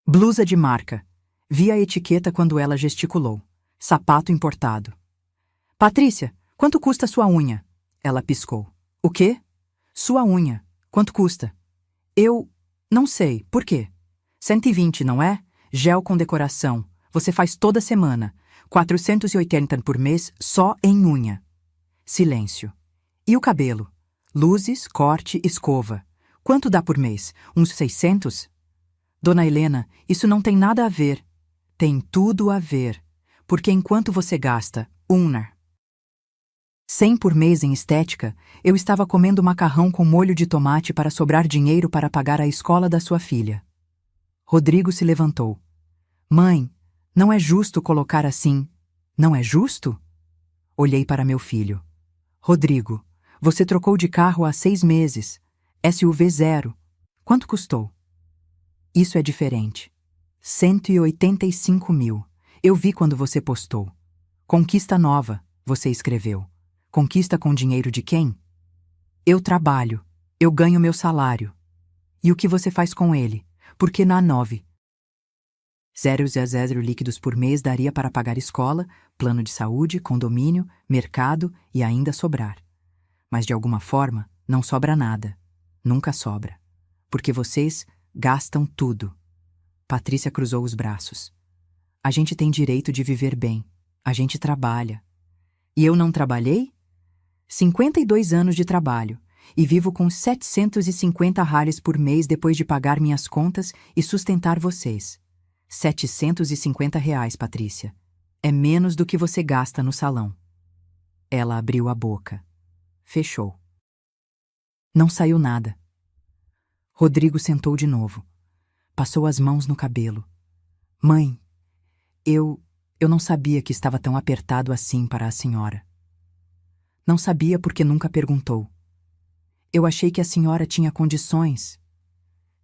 Blusa de marca. Vi a etiqueta quando ela gesticulou. Sapato importado. Patrícia, quanto custa sua unha? Ela piscou. O quê? Sua unha. Quanto custa? Eu... não sei. Por quê? 120, não é? Gel com decoração. Você faz toda semana. 480 por mês só em unha. Silêncio. E o cabelo? Luzes, corte, escova. Quanto dá por mês? Uns 600? Dona Helena, isso não tem nada a ver. Tem tudo a ver. Porque enquanto você gasta 100 por mês em estética, eu estava comendo macarrão com molho de tomate para sobrar dinheiro para pagar a escola da sua filha. Rodrigo se levantou. Mãe, não é justo colocar assim. Não é justo? Olhei para meu filho. Rodrigo, você trocou de carro há 6 meses. SUV 0. Quanto custou? Isso é diferente. 185 mil. Eu vi quando você postou. Conquista nova, você escreveu. Conquista com dinheiro de quem? Eu trabalho. Eu ganho meu salário. E o que você faz com ele? Porque na 9. 0,00 líquidos por mês daria para pagar escola, plano de saúde, condomínio, mercado e ainda sobrar. Mas de alguma forma, não sobra nada. Nunca sobra. Porque vocês gastam tudo. Patrícia cruzou os braços. A gente tem direito de viver bem. A gente trabalha. E eu não trabalhei? 52 anos de trabalho. E vivo com 750 reais por mês depois de pagar minhas contas e sustentar vocês. 750 reais, Patrícia. É menos do que você gasta no salão. Ela abriu a boca. Fechou. Não saiu nada. Rodrigo sentou de novo. Passou as mãos no cabelo. Mãe, eu não sabia que estava tão apertado assim para a senhora. Não sabia porque nunca perguntou. Eu achei que a senhora tinha condições.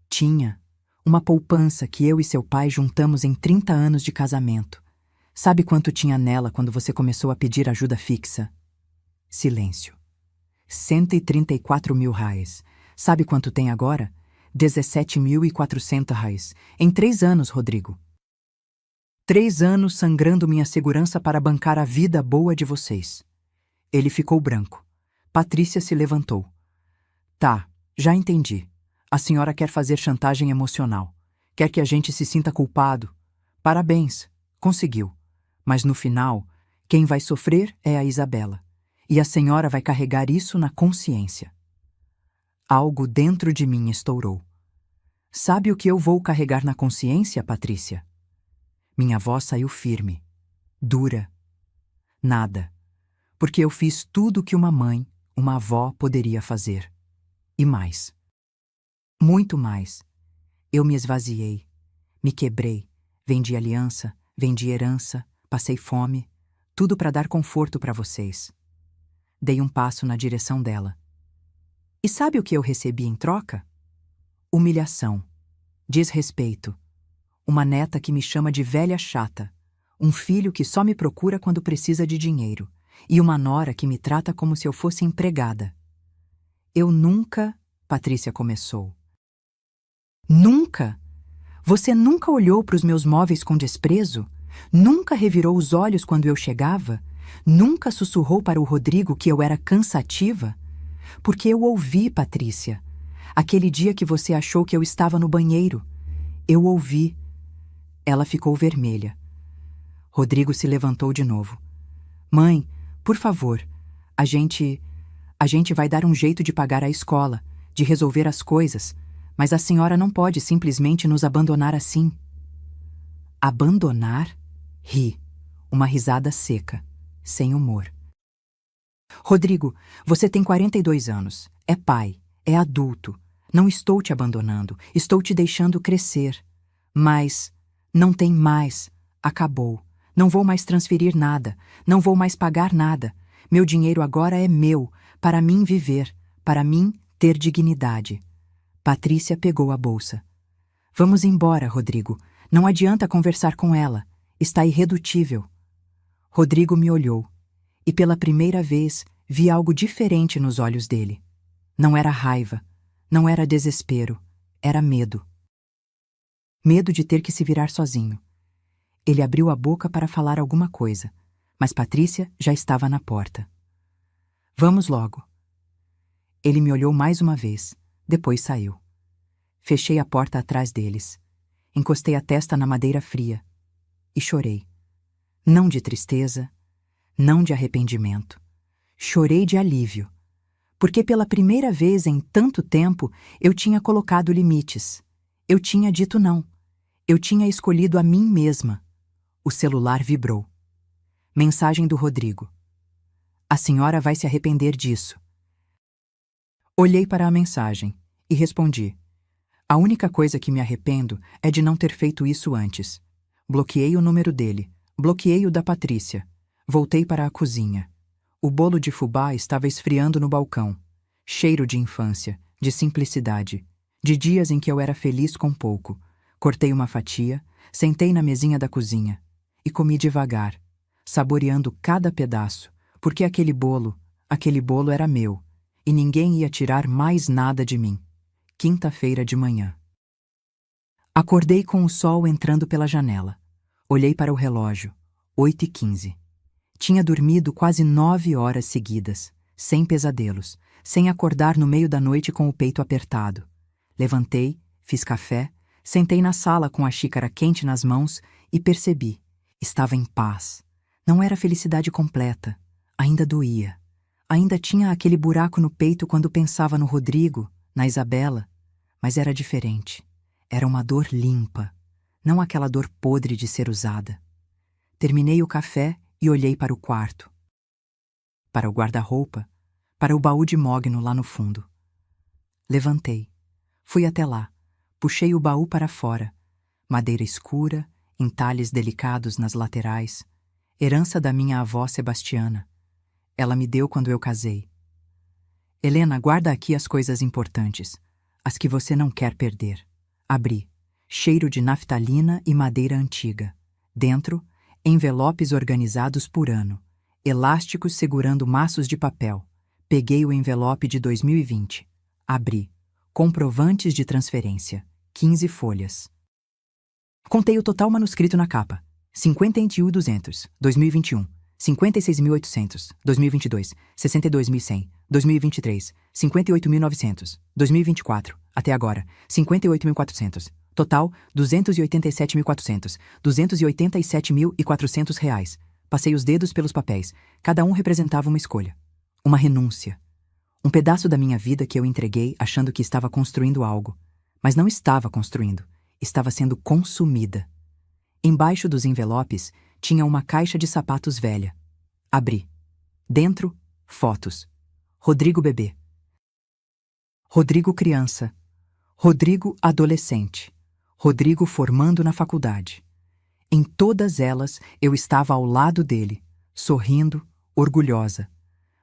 Tinha. Uma poupança que eu e seu pai juntamos em 30 anos de casamento. Sabe quanto tinha nela quando você começou a pedir ajuda fixa? Silêncio. 134 mil reais. Sabe quanto tem agora? 17.400 reais. Em 3 anos, Rodrigo. 3 anos sangrando minha segurança para bancar a vida boa de vocês. Ele ficou branco. Patrícia se levantou. Tá, já entendi. A senhora quer fazer chantagem emocional. Quer que a gente se sinta culpado. Parabéns, conseguiu. Mas no final, quem vai sofrer é a Isabela. E a senhora vai carregar isso na consciência. Algo dentro de mim estourou. Sabe o que eu vou carregar na consciência, Patrícia? Minha voz saiu firme, dura. Nada. Porque eu fiz tudo o que uma mãe, uma avó poderia fazer. E mais. Muito mais. Eu me esvaziei, me quebrei, vendi aliança, vendi herança, passei fome, tudo para dar conforto para vocês. Dei um passo na direção dela. E sabe o que eu recebi em troca? Humilhação, desrespeito, uma neta que me chama de velha chata, um filho que só me procura quando precisa de dinheiro e uma nora que me trata como se eu fosse empregada. Eu nunca... Patrícia começou. Nunca? Você nunca olhou para os meus móveis com desprezo? Nunca revirou os olhos quando eu chegava? Nunca sussurrou para o Rodrigo que eu era cansativa? Porque eu ouvi, Patrícia. Aquele dia que você achou que eu estava no banheiro. Eu ouvi. Ela ficou vermelha. Rodrigo se levantou de novo. Mãe, por favor, a gente vai dar um jeito de pagar a escola, de resolver as coisas, mas a senhora não pode simplesmente nos abandonar assim. Abandonar? Ri. Uma risada seca. sem humor. Rodrigo, você tem 42 anos, é pai, é adulto. Não estou te abandonando, estou te deixando crescer. Mas não tem mais, acabou. Não vou mais transferir nada, não vou mais pagar nada. Meu dinheiro agora é meu, para mim viver, para mim ter dignidade. Patrícia pegou a bolsa. Vamos embora, Rodrigo. Não adianta conversar com ela. Está irredutível. Rodrigo me olhou, e pela primeira vez vi algo diferente nos olhos dele. Não era raiva, não era desespero, era medo. Medo de ter que se virar sozinho. Ele abriu a boca para falar alguma coisa, mas Patrícia já estava na porta. Vamos logo. Ele me olhou mais uma vez, depois saiu. Fechei a porta atrás deles. Encostei a testa na madeira fria e chorei. Não de tristeza, não de arrependimento. Chorei de alívio, porque pela primeira vez em tanto tempo eu tinha colocado limites. Eu tinha dito não. Eu tinha escolhido a mim mesma. O celular vibrou. Mensagem do Rodrigo. A senhora vai se arrepender disso. Olhei para a mensagem e respondi. A única coisa que me arrependo é de não ter feito isso antes. Bloqueei o número dele, bloqueei o da Patrícia. Voltei para a cozinha. O bolo de fubá estava esfriando no balcão. Cheiro de infância, de simplicidade, de dias em que eu era feliz com pouco. Cortei uma fatia, sentei na mesinha da cozinha e comi devagar, saboreando cada pedaço, porque aquele bolo era meu, e ninguém ia tirar mais nada de mim. Quinta-feira de manhã. Acordei com o sol entrando pela janela. Olhei para o relógio. 8h15. Tinha dormido quase 9 horas seguidas, sem pesadelos, sem acordar no meio da noite com o peito apertado. Levantei, fiz café, sentei na sala com a xícara quente nas mãos e percebi. Estava em paz. Não era felicidade completa. Ainda doía. Ainda tinha aquele buraco no peito quando pensava no Rodrigo, na Isabela, mas era diferente. Era uma dor limpa, não aquela dor podre de ser usada. Terminei o café e olhei para o quarto. Para o guarda-roupa, para o baú de mogno lá no fundo. Levantei. Fui até lá. Puxei o baú para fora. Madeira escura, entalhes delicados nas laterais. Herança da minha avó Sebastiana. Ela me deu quando eu casei. Helena, guarda aqui as coisas importantes, as que você não quer perder. Abri. Cheiro de naftalina e madeira antiga. Dentro, envelopes organizados por ano. Elásticos segurando maços de papel. Peguei o envelope de 2020. Abri. Comprovantes de transferência. 15 folhas. Contei o total manuscrito na capa. 51.200, 2021. 56.800, 2022. 62.100, 2023. 58.900, 2024. Até agora, 58.400. Total, 287.400, 287.400 reais. Passei os dedos pelos papéis. Cada um representava uma escolha. Uma renúncia. Um pedaço da minha vida que eu entreguei achando que estava construindo algo. Mas não estava construindo. Estava sendo consumida. Embaixo dos envelopes tinha uma caixa de sapatos velha. Abri. Dentro, fotos. Rodrigo bebê. Rodrigo criança. Rodrigo adolescente. Rodrigo formando na faculdade. Em todas elas eu estava ao lado dele, sorrindo, orgulhosa.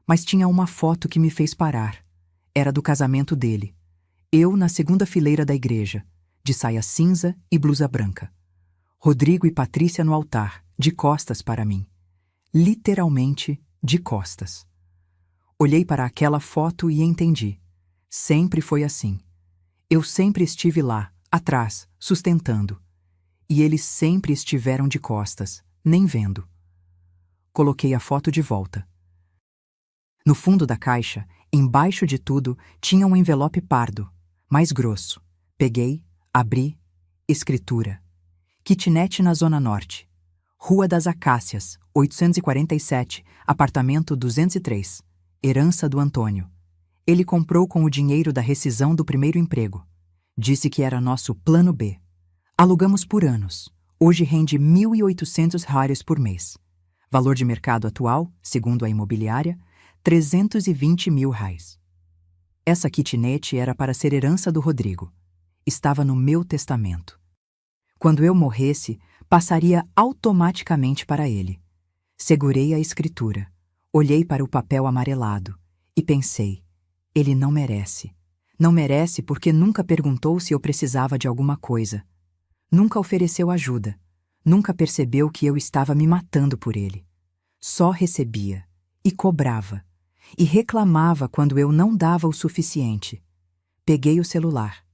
Mas tinha uma foto que me fez parar. Era do casamento dele. Eu na segunda fileira da igreja, de saia cinza e blusa branca. Rodrigo e Patrícia no altar, de costas para mim. Literalmente de costas. Olhei para aquela foto e entendi. Sempre foi assim. Eu sempre estive lá, atrás, sustentando. E eles sempre estiveram de costas, nem vendo. Coloquei a foto de volta. No fundo da caixa, embaixo de tudo, tinha um envelope pardo, mais grosso. Peguei, abri, escritura. Kitnet na Zona Norte. Rua das Acácias, 847, apartamento 203. Herança do Antônio. Ele comprou com o dinheiro da rescisão do primeiro emprego. Disse que era nosso plano B. Alugamos por anos. Hoje rende R$ 1.800 por mês. Valor de mercado atual, segundo a imobiliária, R$ 320 mil. Essa kitnet era para ser herança do Rodrigo. Estava no meu testamento. Quando eu morresse, passaria automaticamente para ele. Segurei a escritura, olhei para o papel amarelado e pensei: ele não merece. Não merece porque nunca perguntou se eu precisava de alguma coisa. Nunca ofereceu ajuda. Nunca percebeu que eu estava me matando por ele. Só recebia e cobrava e reclamava quando eu não dava o suficiente. Peguei o celular.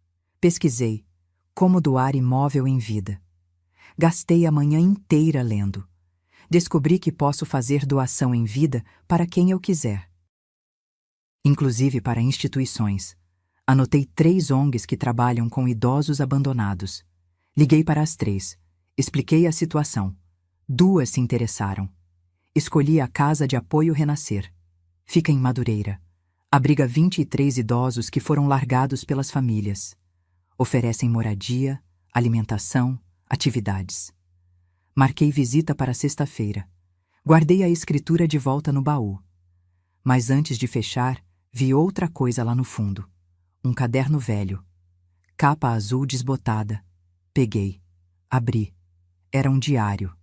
Pesquisei como doar imóvel em vida. Gastei a manhã inteira lendo. Descobri que posso fazer doação em vida para quem eu quiser, inclusive para instituições. Anotei 3 ONGs que trabalham com idosos abandonados. Liguei para as 3. Expliquei a situação. 2 se interessaram. Escolhi a Casa de Apoio Renascer. Fica em Madureira. Abriga 23 idosos que foram largados pelas famílias. Oferecem moradia, alimentação, atividades. Marquei visita para sexta-feira. Guardei a escritura de volta no baú. Mas antes de fechar, vi outra coisa lá no fundo. Um caderno velho. Capa azul desbotada. Peguei. Abri. Era um diário.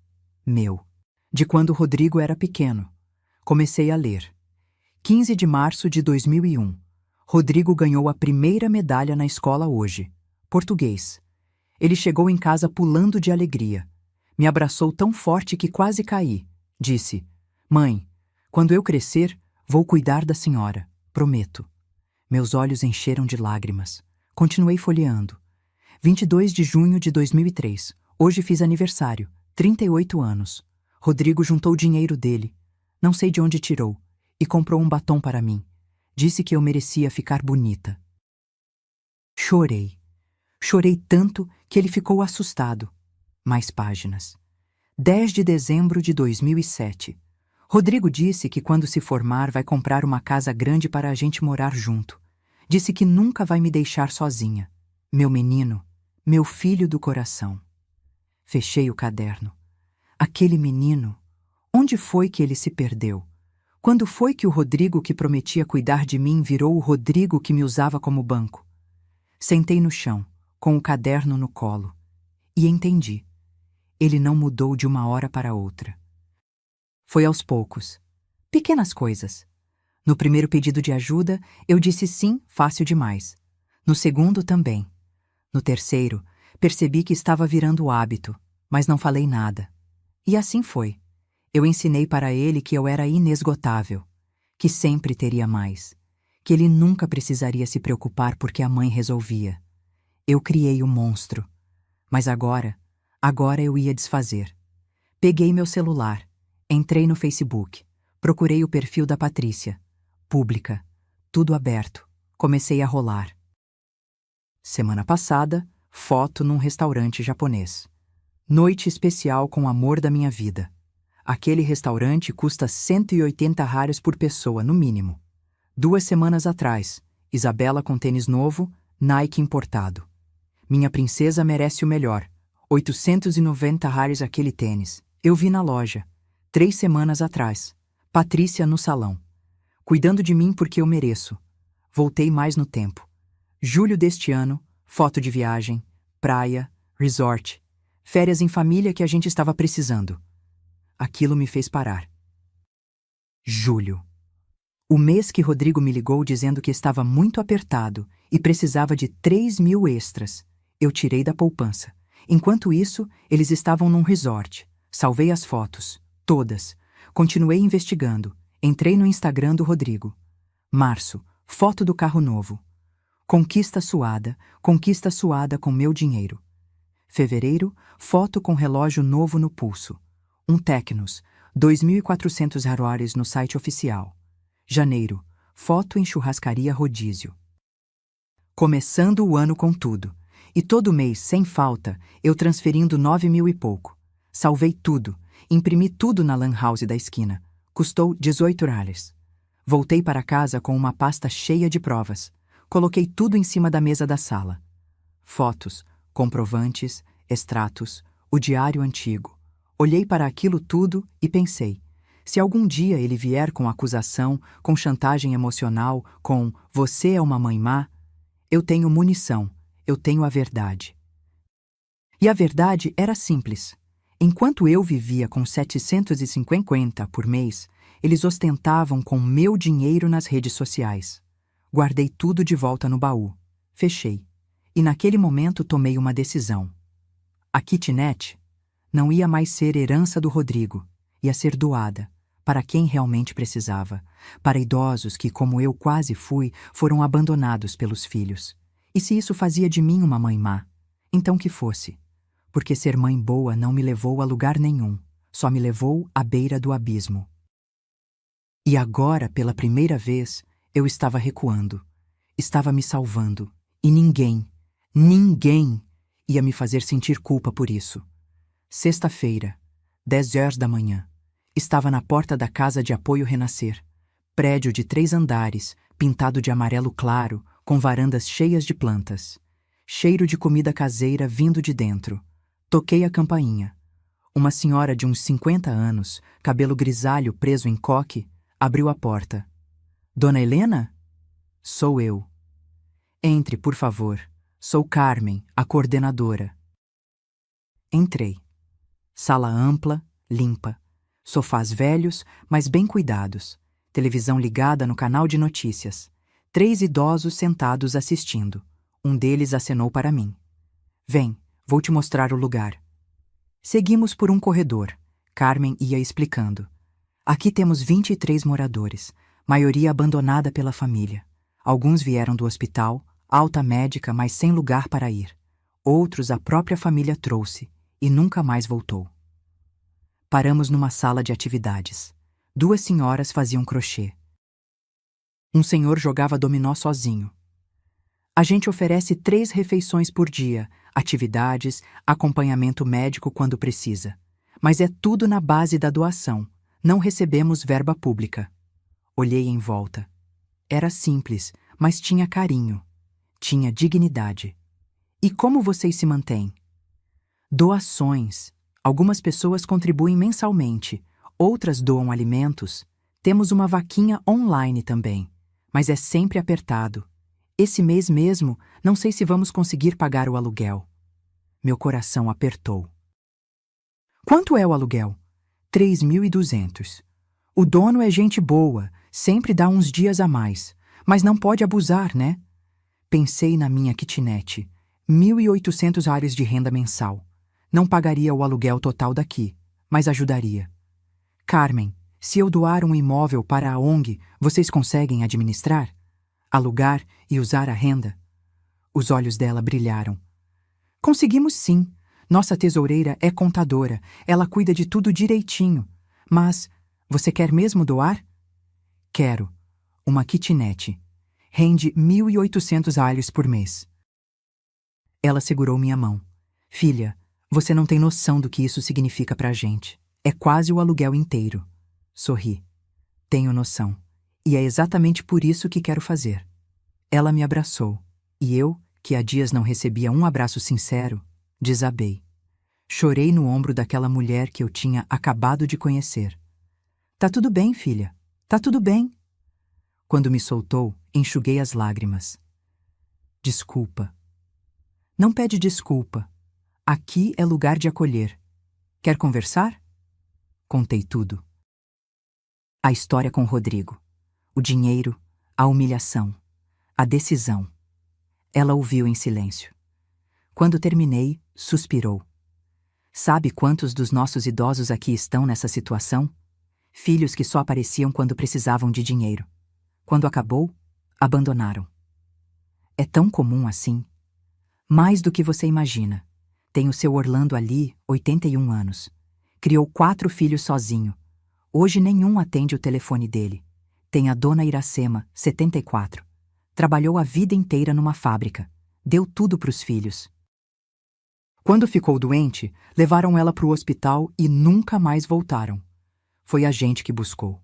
Meu. De quando o Rodrigo era pequeno. Comecei a ler. 15 de março de 2001. Rodrigo ganhou a primeira medalha na escola hoje. Português. Ele chegou em casa pulando de alegria. Me abraçou tão forte que quase caí. Disse: "Mãe, quando eu crescer, vou cuidar da senhora. Prometo." Meus olhos encheram de lágrimas. Continuei folheando. 22 de junho de 2003. Hoje fiz aniversário. 38 anos. Rodrigo juntou o dinheiro dele. Não sei de onde tirou. E comprou um batom para mim. Disse que eu merecia ficar bonita. Chorei. Chorei tanto que ele ficou assustado. Mais páginas. 10 de dezembro de 2007. Rodrigo disse que quando se formar vai comprar uma casa grande para a gente morar junto. Disse que nunca vai me deixar sozinha. Meu menino, meu filho do coração. Fechei o caderno. Aquele menino, onde foi que ele se perdeu? Quando foi que o Rodrigo que prometia cuidar de mim virou o Rodrigo que me usava como banco? Sentei no chão, com o caderno no colo, e entendi. Ele não mudou de uma hora para outra. Foi aos poucos. Pequenas coisas. No primeiro pedido de ajuda, eu disse sim, fácil demais. No segundo, também. No terceiro, percebi que estava virando hábito, mas não falei nada. E assim foi. Eu ensinei para ele que eu era inesgotável, que sempre teria mais, que ele nunca precisaria se preocupar porque a mãe resolvia. Eu criei o monstro. Mas agora eu ia desfazer. Peguei meu celular, entrei no Facebook, procurei o perfil da Patrícia. Pública, tudo aberto. Comecei a rolar. Semana passada, foto num restaurante japonês. Noite especial com o amor da minha vida. Aquele restaurante custa R$ 180 por pessoa, no mínimo. 2 semanas atrás, Isabela com tênis novo, Nike importado. Minha princesa merece o melhor. R$ 890 aquele tênis. Eu vi na loja. 3 semanas atrás. Patrícia no salão. Cuidando de mim porque eu mereço. Voltei mais no tempo. Julho deste ano, foto de viagem, praia, resort, férias em família que a gente estava precisando. Aquilo me fez parar. Julho. O mês que Rodrigo me ligou dizendo que estava muito apertado e precisava de 3 mil extras. Eu tirei da poupança. Enquanto isso, eles estavam num resort. Salvei as fotos. Todas. Continuei investigando. Entrei no Instagram do Rodrigo. Março. Foto do carro novo. Conquista suada com meu dinheiro. Fevereiro. Foto com relógio novo no pulso. Um Tecnos, $2.400 no site oficial. Janeiro, foto em churrascaria rodízio. Começando o ano com tudo. E todo mês, sem falta, eu transferindo 9 mil e pouco. Salvei tudo, imprimi tudo na lan house da esquina. Custou $18. Voltei para casa com uma pasta cheia de provas. Coloquei tudo em cima da mesa da sala. Fotos, comprovantes, extratos, o diário antigo. Olhei para aquilo tudo e pensei: se algum dia ele vier com acusação, com chantagem emocional, com "você é uma mãe má", eu tenho munição, eu tenho a verdade. E a verdade era simples. Enquanto eu vivia com 750 por mês, eles ostentavam com meu dinheiro nas redes sociais. Guardei tudo de volta no baú. Fechei. E naquele momento tomei uma decisão. A kitnet não ia mais ser herança do Rodrigo, ia ser doada para quem realmente precisava, para idosos que, como eu quase fui, foram abandonados pelos filhos. E se isso fazia de mim uma mãe má, então que fosse. Porque ser mãe boa não me levou a lugar nenhum, só me levou à beira do abismo. E agora, pela primeira vez, eu estava recuando, estava me salvando, e ninguém ia me fazer sentir culpa por isso. Sexta-feira, 10 horas da manhã, estava na porta da Casa de Apoio Renascer, prédio de 3 andares, pintado de amarelo claro, com varandas cheias de plantas. Cheiro de comida caseira vindo de dentro. Toquei a campainha. Uma senhora de uns 50 anos, cabelo grisalho preso em coque, abriu a porta. Dona Helena? Sou eu. Entre, por favor. Sou Carmen, a coordenadora. Entrei. Sala ampla, limpa. Sofás velhos, mas bem cuidados. Televisão ligada no canal de notícias. 3 idosos sentados assistindo. Um deles acenou para mim. Vem, vou te mostrar o lugar. Seguimos por um corredor. Carmen ia explicando. Aqui temos 23 moradores, maioria abandonada pela família. Alguns vieram do hospital, alta médica, mas sem lugar para ir. Outros a própria família trouxe e nunca mais voltou. Paramos numa sala de atividades. 2 senhoras faziam crochê. Um senhor jogava dominó sozinho. A gente oferece 3 refeições por dia, atividades, acompanhamento médico quando precisa. Mas é tudo na base da doação. Não recebemos verba pública. Olhei em volta. Era simples, mas tinha carinho. Tinha dignidade. E como vocês se mantêm? Doações. Algumas pessoas contribuem mensalmente, outras doam alimentos. Temos uma vaquinha online também, mas é sempre apertado. Esse mês mesmo, não sei se vamos conseguir pagar o aluguel. Meu coração apertou. Quanto é o aluguel? 3.200. O dono é gente boa, sempre dá uns dias a mais, mas não pode abusar, né? Pensei na minha kitnet. 1.800 reais de renda mensal. Não pagaria o aluguel total daqui, mas ajudaria. Carmen, se eu doar um imóvel para a ONG, vocês conseguem administrar? Alugar e usar a renda? Os olhos dela brilharam. Conseguimos sim. Nossa tesoureira é contadora. Ela cuida de tudo direitinho. Mas, você quer mesmo doar? Quero. Uma kitnet. Rende 1.800 reais por mês. Ela segurou minha mão. Filha, você não tem noção do que isso significa pra gente. É quase o aluguel inteiro. Sorri. Tenho noção. E é exatamente por isso que quero fazer. Ela me abraçou. E eu, que há dias não recebia um abraço sincero, desabei. Chorei no ombro daquela mulher que eu tinha acabado de conhecer. Tá tudo bem, filha. Tá tudo bem. Quando me soltou, enxuguei as lágrimas. Desculpa. Não pede desculpa. Aqui é lugar de acolher. Quer conversar? Contei tudo. A história com Rodrigo. O dinheiro, a humilhação, a decisão. Ela ouviu em silêncio. Quando terminei, suspirou. Sabe quantos dos nossos idosos aqui estão nessa situação? Filhos que só apareciam quando precisavam de dinheiro. Quando acabou, abandonaram. É tão comum assim. Mais do que você imagina. Tem o seu Orlando ali, 81 anos. Criou 4 filhos sozinho. Hoje nenhum atende o telefone dele. Tem a dona Iracema, 74. Trabalhou a vida inteira numa fábrica. Deu tudo para os filhos. Quando ficou doente, levaram ela para o hospital e nunca mais voltaram. Foi a gente que buscou.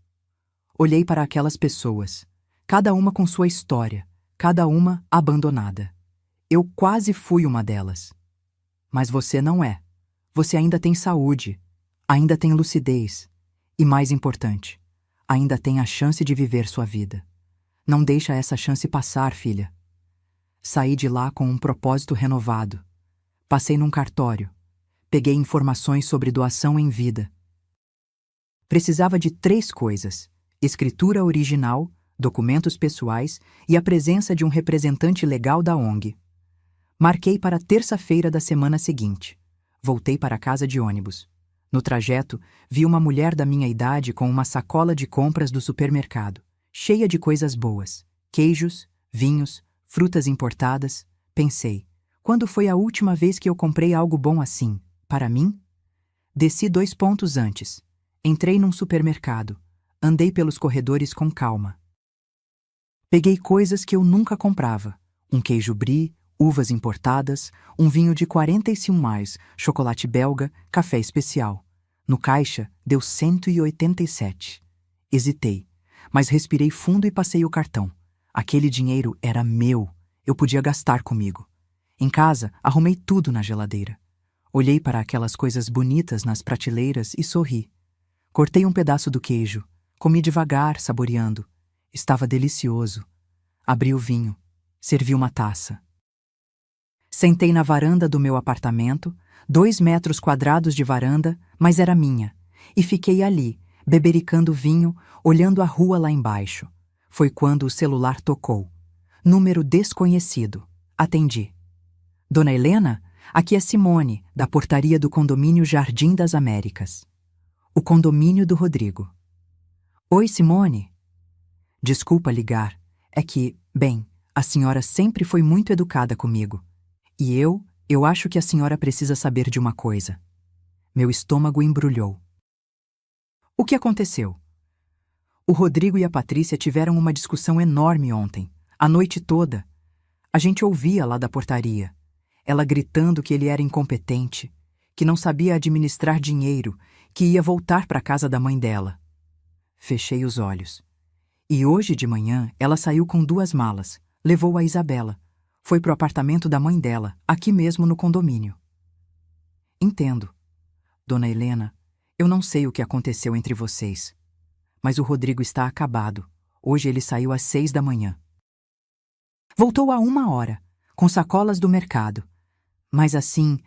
Olhei para aquelas pessoas, cada uma com sua história, cada uma abandonada. Eu quase fui uma delas. Mas você não é. Você ainda tem saúde. Ainda tem lucidez. E mais importante, ainda tem a chance de viver sua vida. Não deixa essa chance passar, filha. Saí de lá com um propósito renovado. Passei num cartório. Peguei informações sobre doação em vida. Precisava de 3 coisas: escritura original, documentos pessoais e a presença de um representante legal da ONG. Marquei para terça-feira da semana seguinte. Voltei para casa de ônibus. No trajeto, vi uma mulher da minha idade com uma sacola de compras do supermercado, cheia de coisas boas: queijos, vinhos, frutas importadas. Pensei, quando foi a última vez que eu comprei algo bom assim, para mim? Desci 2 pontos antes. Entrei num supermercado. Andei pelos corredores com calma. Peguei coisas que eu nunca comprava: um queijo brie, uvas importadas, um vinho de 45 chocolate belga, café especial. No caixa, deu 187. Hesitei, mas respirei fundo e passei o cartão. Aquele dinheiro era meu. Eu podia gastar comigo. Em casa, arrumei tudo na geladeira. Olhei para aquelas coisas bonitas nas prateleiras e sorri. Cortei um pedaço do queijo. Comi devagar, saboreando. Estava delicioso. Abri o vinho. Servi uma taça. Sentei na varanda do meu apartamento, 2 metros quadrados de varanda, mas era minha, e fiquei ali, bebericando vinho, olhando a rua lá embaixo. Foi quando o celular tocou. Número desconhecido. Atendi. Dona Helena, aqui é Simone, da portaria do condomínio Jardim das Américas. O condomínio do Rodrigo. Oi, Simone. Desculpa ligar. É que, bem, a senhora sempre foi muito educada comigo. E eu acho que a senhora precisa saber de uma coisa. Meu estômago embrulhou. O que aconteceu? O Rodrigo e a Patrícia tiveram uma discussão enorme ontem, a noite toda. A gente ouvia lá da portaria. Ela gritando que ele era incompetente, que não sabia administrar dinheiro, que ia voltar para a casa da mãe dela. Fechei os olhos. E hoje de manhã ela saiu com 2 malas, levou a Isabela. Foi pro apartamento da mãe dela, aqui mesmo no condomínio. Entendo. Dona Helena, eu não sei o que aconteceu entre vocês. Mas o Rodrigo está acabado. Hoje ele saiu às 6 da manhã. Voltou a 1 hora, com sacolas do mercado. Mas assim,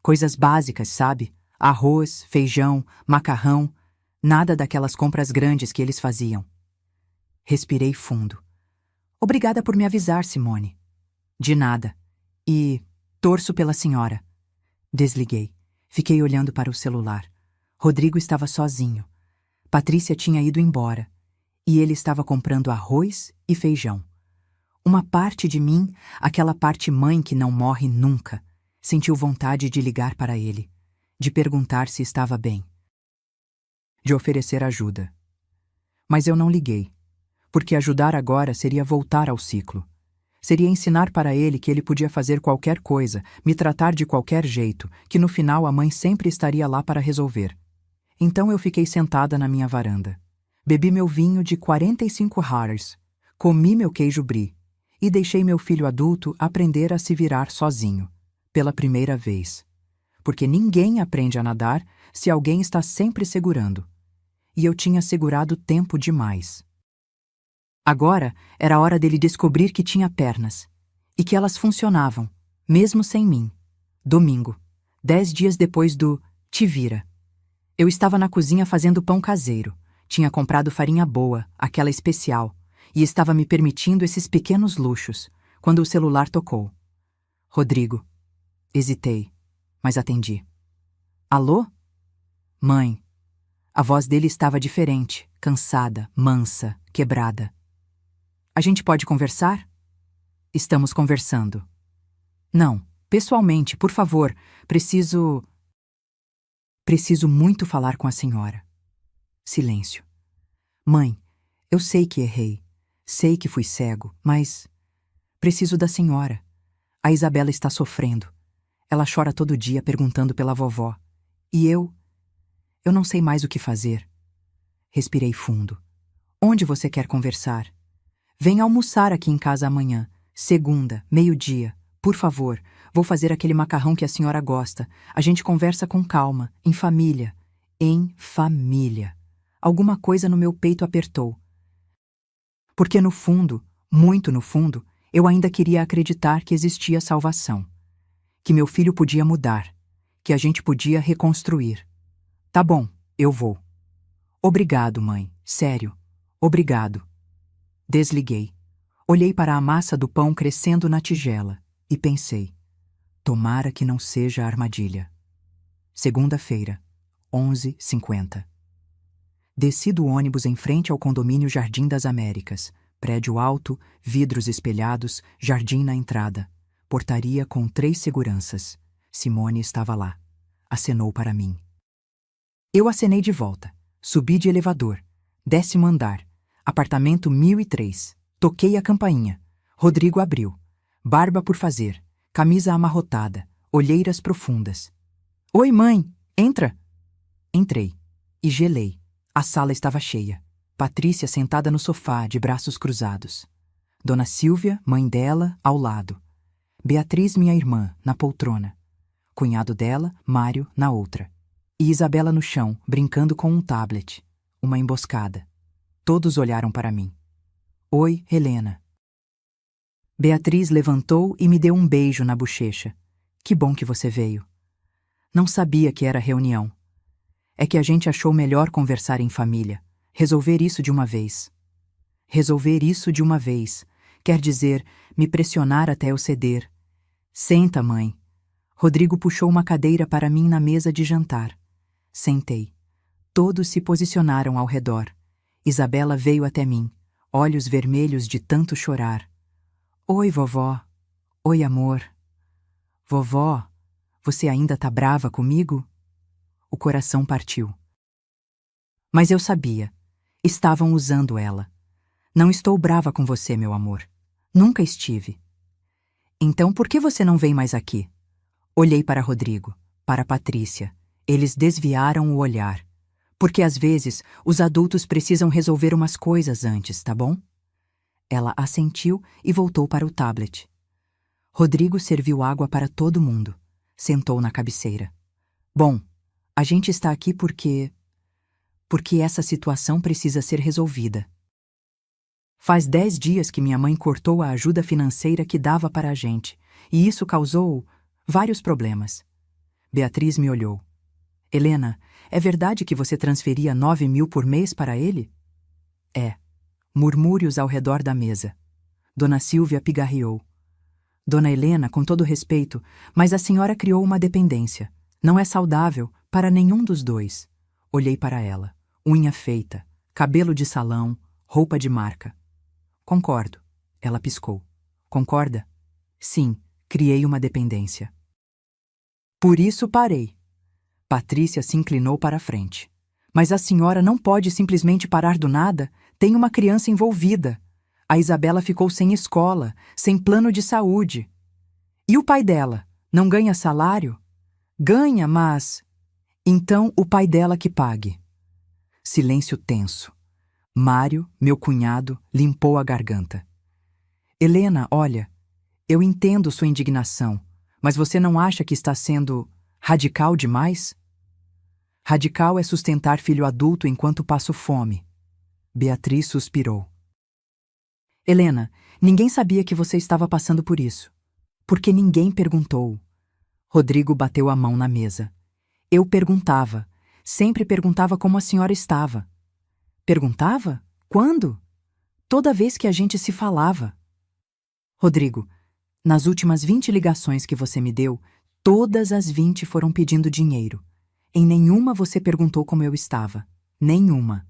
coisas básicas, sabe? Arroz, feijão, macarrão, nada daquelas compras grandes que eles faziam. Respirei fundo. Obrigada por me avisar, Simone. De nada. E torço pela senhora. Desliguei. Fiquei olhando para o celular. Rodrigo estava sozinho. Patrícia tinha ido embora. E ele estava comprando arroz e feijão. Uma parte de mim, aquela parte mãe que não morre nunca, sentiu vontade de ligar para ele, de perguntar se estava bem, de oferecer ajuda. Mas eu não liguei, porque ajudar agora seria voltar ao ciclo. Seria ensinar para ele que ele podia fazer qualquer coisa, me tratar de qualquer jeito, que no final a mãe sempre estaria lá para resolver. Então eu fiquei sentada na minha varanda. Bebi meu vinho de 45 Hatters, comi meu queijo brie e deixei meu filho adulto aprender a se virar sozinho, pela primeira vez. Porque ninguém aprende a nadar se alguém está sempre segurando. E eu tinha segurado tempo demais. Agora era a hora dele descobrir que tinha pernas e que elas funcionavam, mesmo sem mim. Domingo, 10 dias depois do Te Vira. Eu estava na cozinha fazendo pão caseiro. Tinha comprado farinha boa, aquela especial, e estava me permitindo esses pequenos luxos, quando o celular tocou. Rodrigo. Hesitei, mas atendi. Alô? Mãe. A voz dele estava diferente, cansada, mansa, quebrada. A gente pode conversar? Estamos conversando. Não, pessoalmente, por favor, preciso muito falar com a senhora. Silêncio. Mãe, eu sei que errei, sei que fui cego, mas preciso da senhora. A Isabela está sofrendo. Ela chora todo dia perguntando pela vovó. E eu não sei mais o que fazer. Respirei fundo. Onde você quer conversar? Venha almoçar aqui em casa amanhã, segunda, 12h. Por favor, vou fazer aquele macarrão que a senhora gosta. A gente conversa com calma, em família. em família. Alguma coisa no meu peito apertou. Porque no fundo, muito no fundo, eu ainda queria acreditar que existia salvação. Que meu filho podia mudar. Que a gente podia reconstruir. Tá bom, eu vou. Obrigado, mãe. Sério. Obrigado. Desliguei. Olhei para a massa do pão crescendo na tigela e pensei: tomara que não seja armadilha. Segunda-feira, 11h50. Desci do ônibus em frente ao condomínio Jardim das Américas. Prédio alto, vidros espelhados, jardim na entrada. Portaria com 3 seguranças. Simone estava lá. Acenou para mim. Eu acenei de volta. Subi de elevador. 10º andar. Apartamento 1003. Toquei a campainha. Rodrigo abriu. Barba por fazer. Camisa amarrotada. Olheiras profundas. Oi, mãe. Entra. Entrei. E gelei. A sala estava cheia. Patrícia sentada no sofá, de braços cruzados. Dona Silvia, mãe dela, ao lado. Beatriz, minha irmã, na poltrona. Cunhado dela, Mário, na outra. E Isabela no chão, brincando com um tablet. Uma emboscada. Todos olharam para mim. Oi, Helena. Beatriz levantou e me deu um beijo na bochecha. Que bom que você veio. Não sabia que era reunião. É que a gente achou melhor conversar em família. Resolver isso de uma vez. Resolver isso de uma vez. Quer dizer, me pressionar até eu ceder. Senta, mãe. Rodrigo puxou uma cadeira para mim na mesa de jantar. Sentei. Todos se posicionaram ao redor. Isabela veio até mim, olhos vermelhos de tanto chorar. Oi, vovó. Oi, amor. Vovó, você ainda tá brava comigo? O coração partiu. Mas eu sabia. Estavam usando ela. Não estou brava com você, meu amor. Nunca estive. Então por que você não vem mais aqui? Olhei para Rodrigo, para Patrícia. Eles desviaram o olhar. Porque às vezes os adultos precisam resolver umas coisas antes, tá bom? Ela assentiu e voltou para o tablet. Rodrigo serviu água para todo mundo. Sentou na cabeceira. Bom, a gente está aqui porque essa situação precisa ser resolvida. Faz 10 dias que minha mãe cortou a ajuda financeira que dava para a gente, e isso causou vários problemas. Beatriz me olhou. Helena, é verdade que você transferia 9.000 por mês para ele? É. Murmúrios ao redor da mesa. Dona Silvia pigarreou. Dona Helena, com todo respeito, mas a senhora criou uma dependência. Não é saudável para nenhum dos dois. Olhei para ela. Unha feita, cabelo de salão, roupa de marca. Concordo. Ela piscou. Concorda? Sim, criei uma dependência. Por isso parei. Patrícia se inclinou para a frente. Mas a senhora não pode simplesmente parar do nada. Tem uma criança envolvida. A Isabela ficou sem escola, sem plano de saúde. E o pai dela? Não ganha salário? Ganha, mas... Então o pai dela que pague. Silêncio tenso. Mário, meu cunhado, limpou a garganta. Helena, olha, eu entendo sua indignação, mas você não acha que está sendo radical demais? Radical é sustentar filho adulto enquanto passo fome. Beatriz suspirou. Helena, ninguém sabia que você estava passando por isso. Porque ninguém perguntou. Rodrigo bateu a mão na mesa. Eu perguntava. Sempre perguntava como a senhora estava. Perguntava? Quando? Toda vez que a gente se falava. Rodrigo, nas últimas 20 ligações que você me deu, todas as 20 foram pedindo dinheiro. Em nenhuma você perguntou como eu estava. Nenhuma.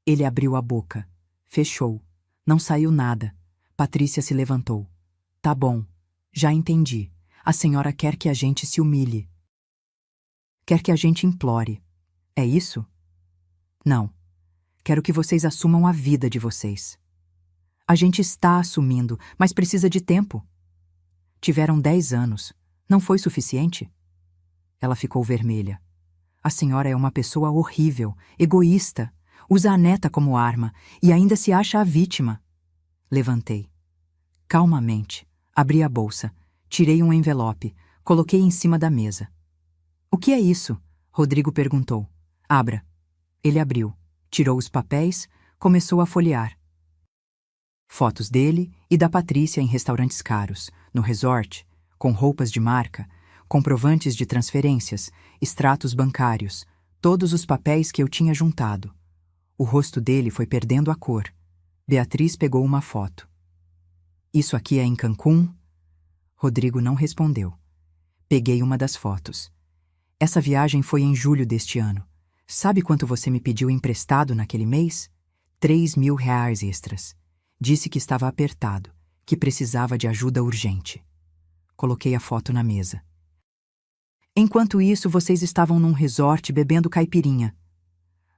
Ele abriu a boca. Fechou. Não saiu nada. Patrícia se levantou. Tá bom. Já entendi. A senhora quer que a gente se humilhe. Quer que a gente implore. É isso? Não. Quero que vocês assumam a vida de vocês. A gente está assumindo, mas precisa de tempo. Tiveram 10 anos. Não foi suficiente? Ela ficou vermelha. A senhora é uma pessoa horrível, egoísta. Usa a neta como arma e ainda se acha a vítima. Levantei. Calmamente. Abri a bolsa. Tirei um envelope. Coloquei em cima da mesa. O que é isso? Rodrigo perguntou. Abra. Ele abriu, tirou os papéis, começou a folhear. Fotos dele e da Patrícia em restaurantes caros, no resort, com roupas de marca, comprovantes de transferências, extratos bancários, todos os papéis que eu tinha juntado. O rosto dele foi perdendo a cor. Beatriz pegou uma foto. Isso aqui é em Cancún? Rodrigo não respondeu. Peguei uma das fotos. Essa viagem foi em julho deste ano. Sabe quanto você me pediu emprestado naquele mês? 3.000 reais extras. Disse que estava apertado, que precisava de ajuda urgente. Coloquei a foto na mesa. Enquanto isso, vocês estavam num resort bebendo caipirinha.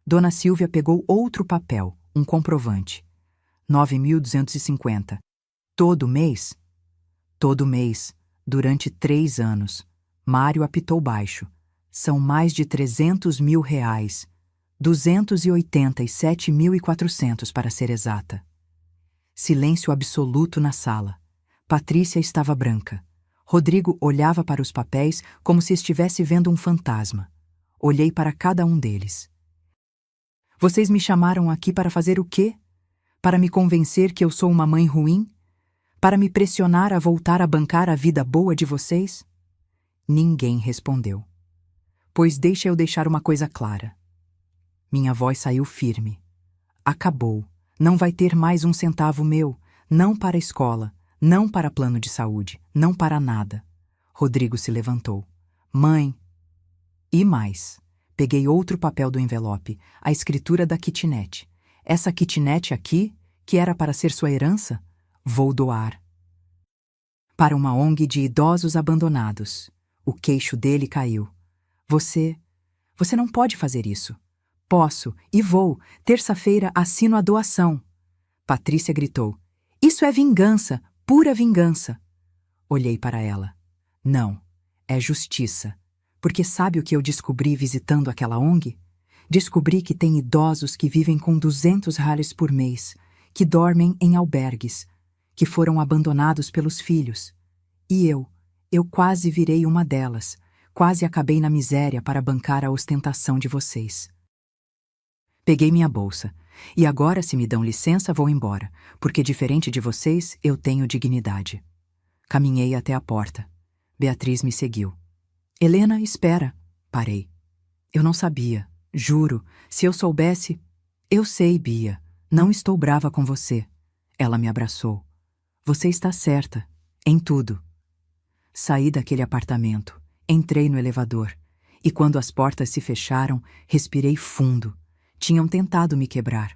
Dona Silvia pegou outro papel, um comprovante. 9.250. Todo mês? Todo mês, durante 3 anos. Mário apitou baixo. São mais de 300.000 reais. 287.400 para ser exata. Silêncio absoluto na sala. Patrícia estava branca. Rodrigo olhava para os papéis como se estivesse vendo um fantasma. Olhei para cada um deles. Vocês me chamaram aqui para fazer o quê? Para me convencer que eu sou uma mãe ruim? Para me pressionar a voltar a bancar a vida boa de vocês? Ninguém respondeu. Pois deixa eu deixar uma coisa clara. Minha voz saiu firme. Acabou. Não vai ter mais um centavo meu, não para a escola, não para plano de saúde, não para nada. Rodrigo se levantou. Mãe. E mais. Peguei outro papel do envelope, a escritura da kitnet. Essa kitnet aqui, que era para ser sua herança, vou doar. Para uma ONG de idosos abandonados. O queixo dele caiu. Você não pode fazer isso. Posso, e vou. Terça-feira assino a doação. Patrícia gritou. Isso é vingança, pura vingança. Olhei para ela. Não, é justiça. Porque sabe o que eu descobri visitando aquela ONG? Descobri que tem idosos que vivem com 200 reais por mês, que dormem em albergues, que foram abandonados pelos filhos. E eu quase virei uma delas, quase acabei na miséria para bancar a ostentação de vocês. Peguei minha bolsa. E agora, se me dão licença, vou embora, porque diferente de vocês, eu tenho dignidade. Caminhei até a porta. Beatriz me seguiu. Helena, espera. Parei. Eu não sabia, juro. Se eu soubesse... Eu sei, Bia. Não estou brava com você. Ela me abraçou. Você está certa. Em tudo. Saí daquele apartamento. Entrei no elevador. E quando as portas se fecharam, respirei fundo. Tinham tentado me quebrar.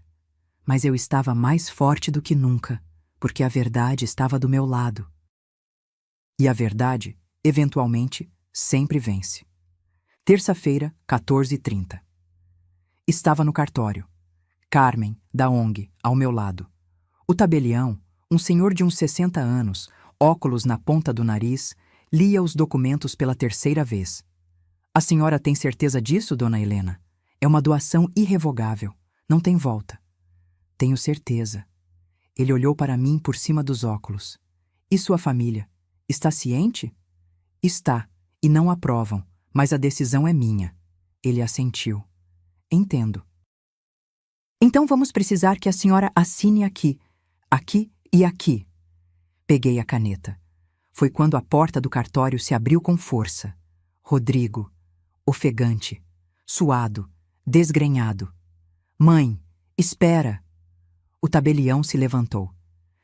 Mas eu estava mais forte do que nunca, porque a verdade estava do meu lado. E a verdade, eventualmente, sempre vence. Terça-feira, 14h30. Estava no cartório. Carmen, da ONG, ao meu lado. O tabelião, um senhor de uns 60 anos, óculos na ponta do nariz, lia os documentos pela 3ª vez. A senhora tem certeza disso, dona Helena? É uma doação irrevogável. Não tem volta. Tenho certeza. Ele olhou para mim por cima dos óculos. E sua família? Está ciente? Está, e não aprovam, mas a decisão é minha. Ele assentiu. Entendo. Então vamos precisar que a senhora assine aqui, aqui e aqui. Peguei a caneta. Foi quando a porta do cartório se abriu com força. Rodrigo, ofegante, suado, desgrenhado. Mãe, espera! O tabelião se levantou.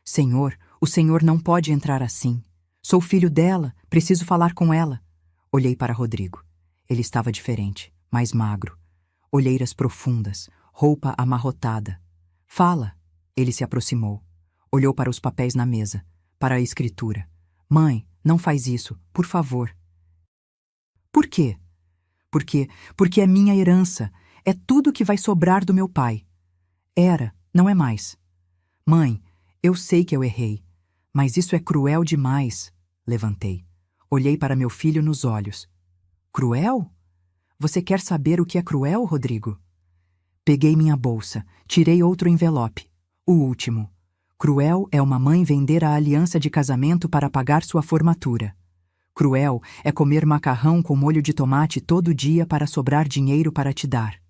Senhor, o senhor não pode entrar assim. Sou filho dela, preciso falar com ela. Olhei para Rodrigo. Ele estava diferente, mais magro. Olheiras profundas, roupa amarrotada. Fala! Ele se aproximou. Olhou para os papéis na mesa, para a escritura. Mãe, não faz isso, por favor. Por quê? Porque é minha herança. É tudo que vai sobrar do meu pai. Era, não é mais. Mãe, eu sei que eu errei, mas isso é cruel demais. Levantei. Olhei para meu filho nos olhos. Cruel? Você quer saber o que é cruel, Rodrigo? Peguei minha bolsa, tirei outro envelope. O último. Cruel é uma mãe vender a aliança de casamento para pagar sua formatura. Cruel é comer macarrão com molho de tomate todo dia para sobrar dinheiro para te dar.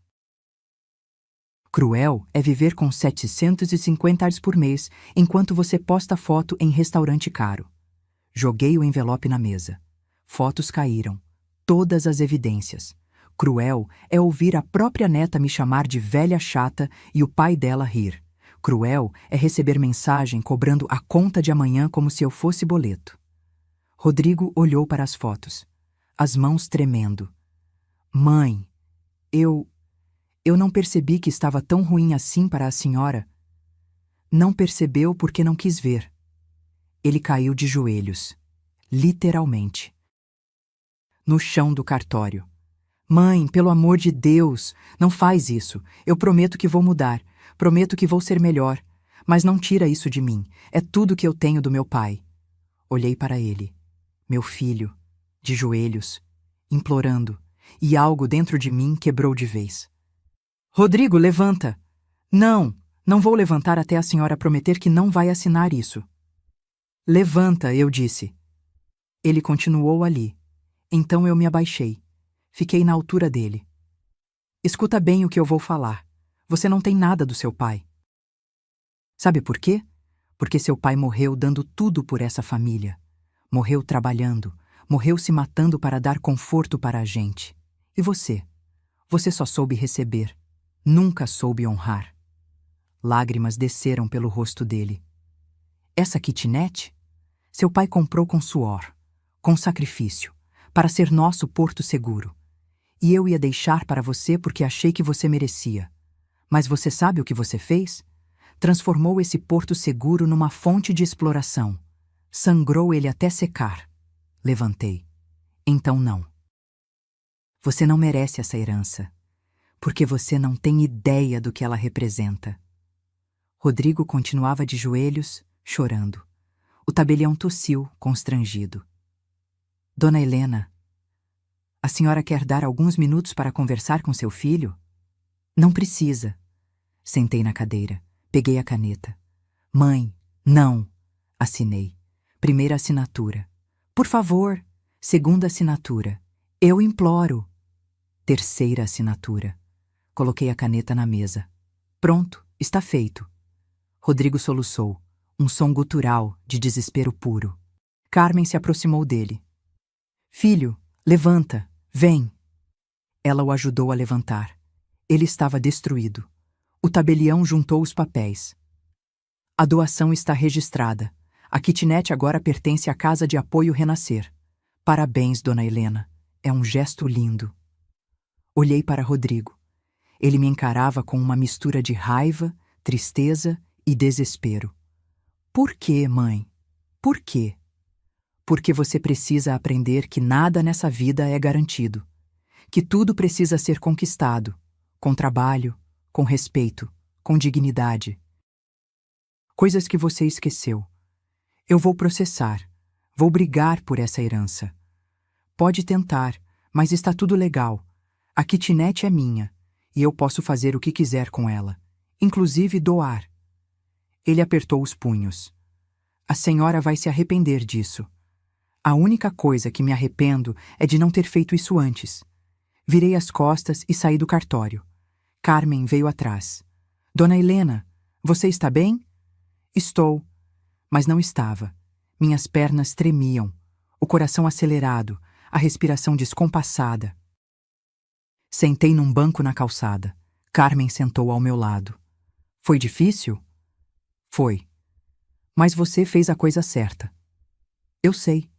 Cruel é viver com 750 ares por mês enquanto você posta foto em restaurante caro. Joguei o envelope na mesa. Fotos caíram. Todas as evidências. Cruel é ouvir a própria neta me chamar de velha chata e o pai dela rir. Cruel é receber mensagem cobrando a conta de amanhã como se eu fosse boleto. Rodrigo olhou para as fotos, as mãos tremendo. Mãe, eu não percebi que estava tão ruim assim para a senhora. Não percebeu porque não quis ver. Ele caiu de joelhos, literalmente, no chão do cartório. Mãe, pelo amor de Deus, não faz isso. Eu prometo que vou mudar. Prometo que vou ser melhor. Mas não tira isso de mim. É tudo que eu tenho do meu pai. Olhei para ele, meu filho, de joelhos, implorando, e algo dentro de mim quebrou de vez. Rodrigo, levanta! Não vou levantar até a senhora prometer que não vai assinar isso. Levanta, eu disse. Ele continuou ali. Então eu me abaixei. Fiquei na altura dele. Escuta bem o que eu vou falar. Você não tem nada do seu pai. Sabe por quê? Porque seu pai morreu dando tudo por essa família. Morreu trabalhando, morreu se matando para dar conforto para a gente. E você? Você só soube receber. Nunca soube honrar. Lágrimas desceram pelo rosto dele. Essa kitnet? Seu pai comprou com suor, com sacrifício, para ser nosso porto seguro. E eu ia deixar para você porque achei que você merecia. Mas você sabe o que você fez? Transformou esse porto seguro numa fonte de exploração. Sangrou ele até secar. Levantei. Então não. Você não merece essa herança, porque você não tem ideia do que ela representa. Rodrigo continuava de joelhos, chorando. O tabelião tossiu, constrangido. Dona Helena, a senhora quer dar alguns minutos para conversar com seu filho? Não precisa. Sentei na cadeira, peguei a caneta. Mãe, não. Assinei. Primeira assinatura. Por favor. Segunda assinatura. Eu imploro. Terceira assinatura. Coloquei a caneta na mesa. Pronto, está feito. Rodrigo soluçou, um som gutural de desespero puro. Carmen se aproximou dele. Filho, levanta, vem. Ela o ajudou a levantar. Ele estava destruído. O tabelião juntou os papéis. A doação está registrada. A kitnet agora pertence à Casa de Apoio Renascer. Parabéns, Dona Helena. É um gesto lindo. Olhei para Rodrigo. Ele me encarava com uma mistura de raiva, tristeza e desespero. Por quê, mãe? Por quê? Porque você precisa aprender que nada nessa vida é garantido. Que tudo precisa ser conquistado. Com trabalho, com respeito, com dignidade. Coisas que você esqueceu. Eu vou processar. Vou brigar por essa herança. Pode tentar, mas está tudo legal. A kitnet é minha, e eu posso fazer o que quiser com ela, inclusive doar. Ele apertou os punhos. A senhora vai se arrepender disso. A única coisa que me arrependo é de não ter feito isso antes. Virei as costas e saí do cartório. Carmen veio atrás. Dona Helena, você está bem? Estou. Mas não estava. Minhas pernas tremiam, o coração acelerado, a respiração descompassada. Sentei num banco na calçada. Carmen sentou ao meu lado. Foi difícil? Foi. Mas você fez a coisa certa. Eu sei.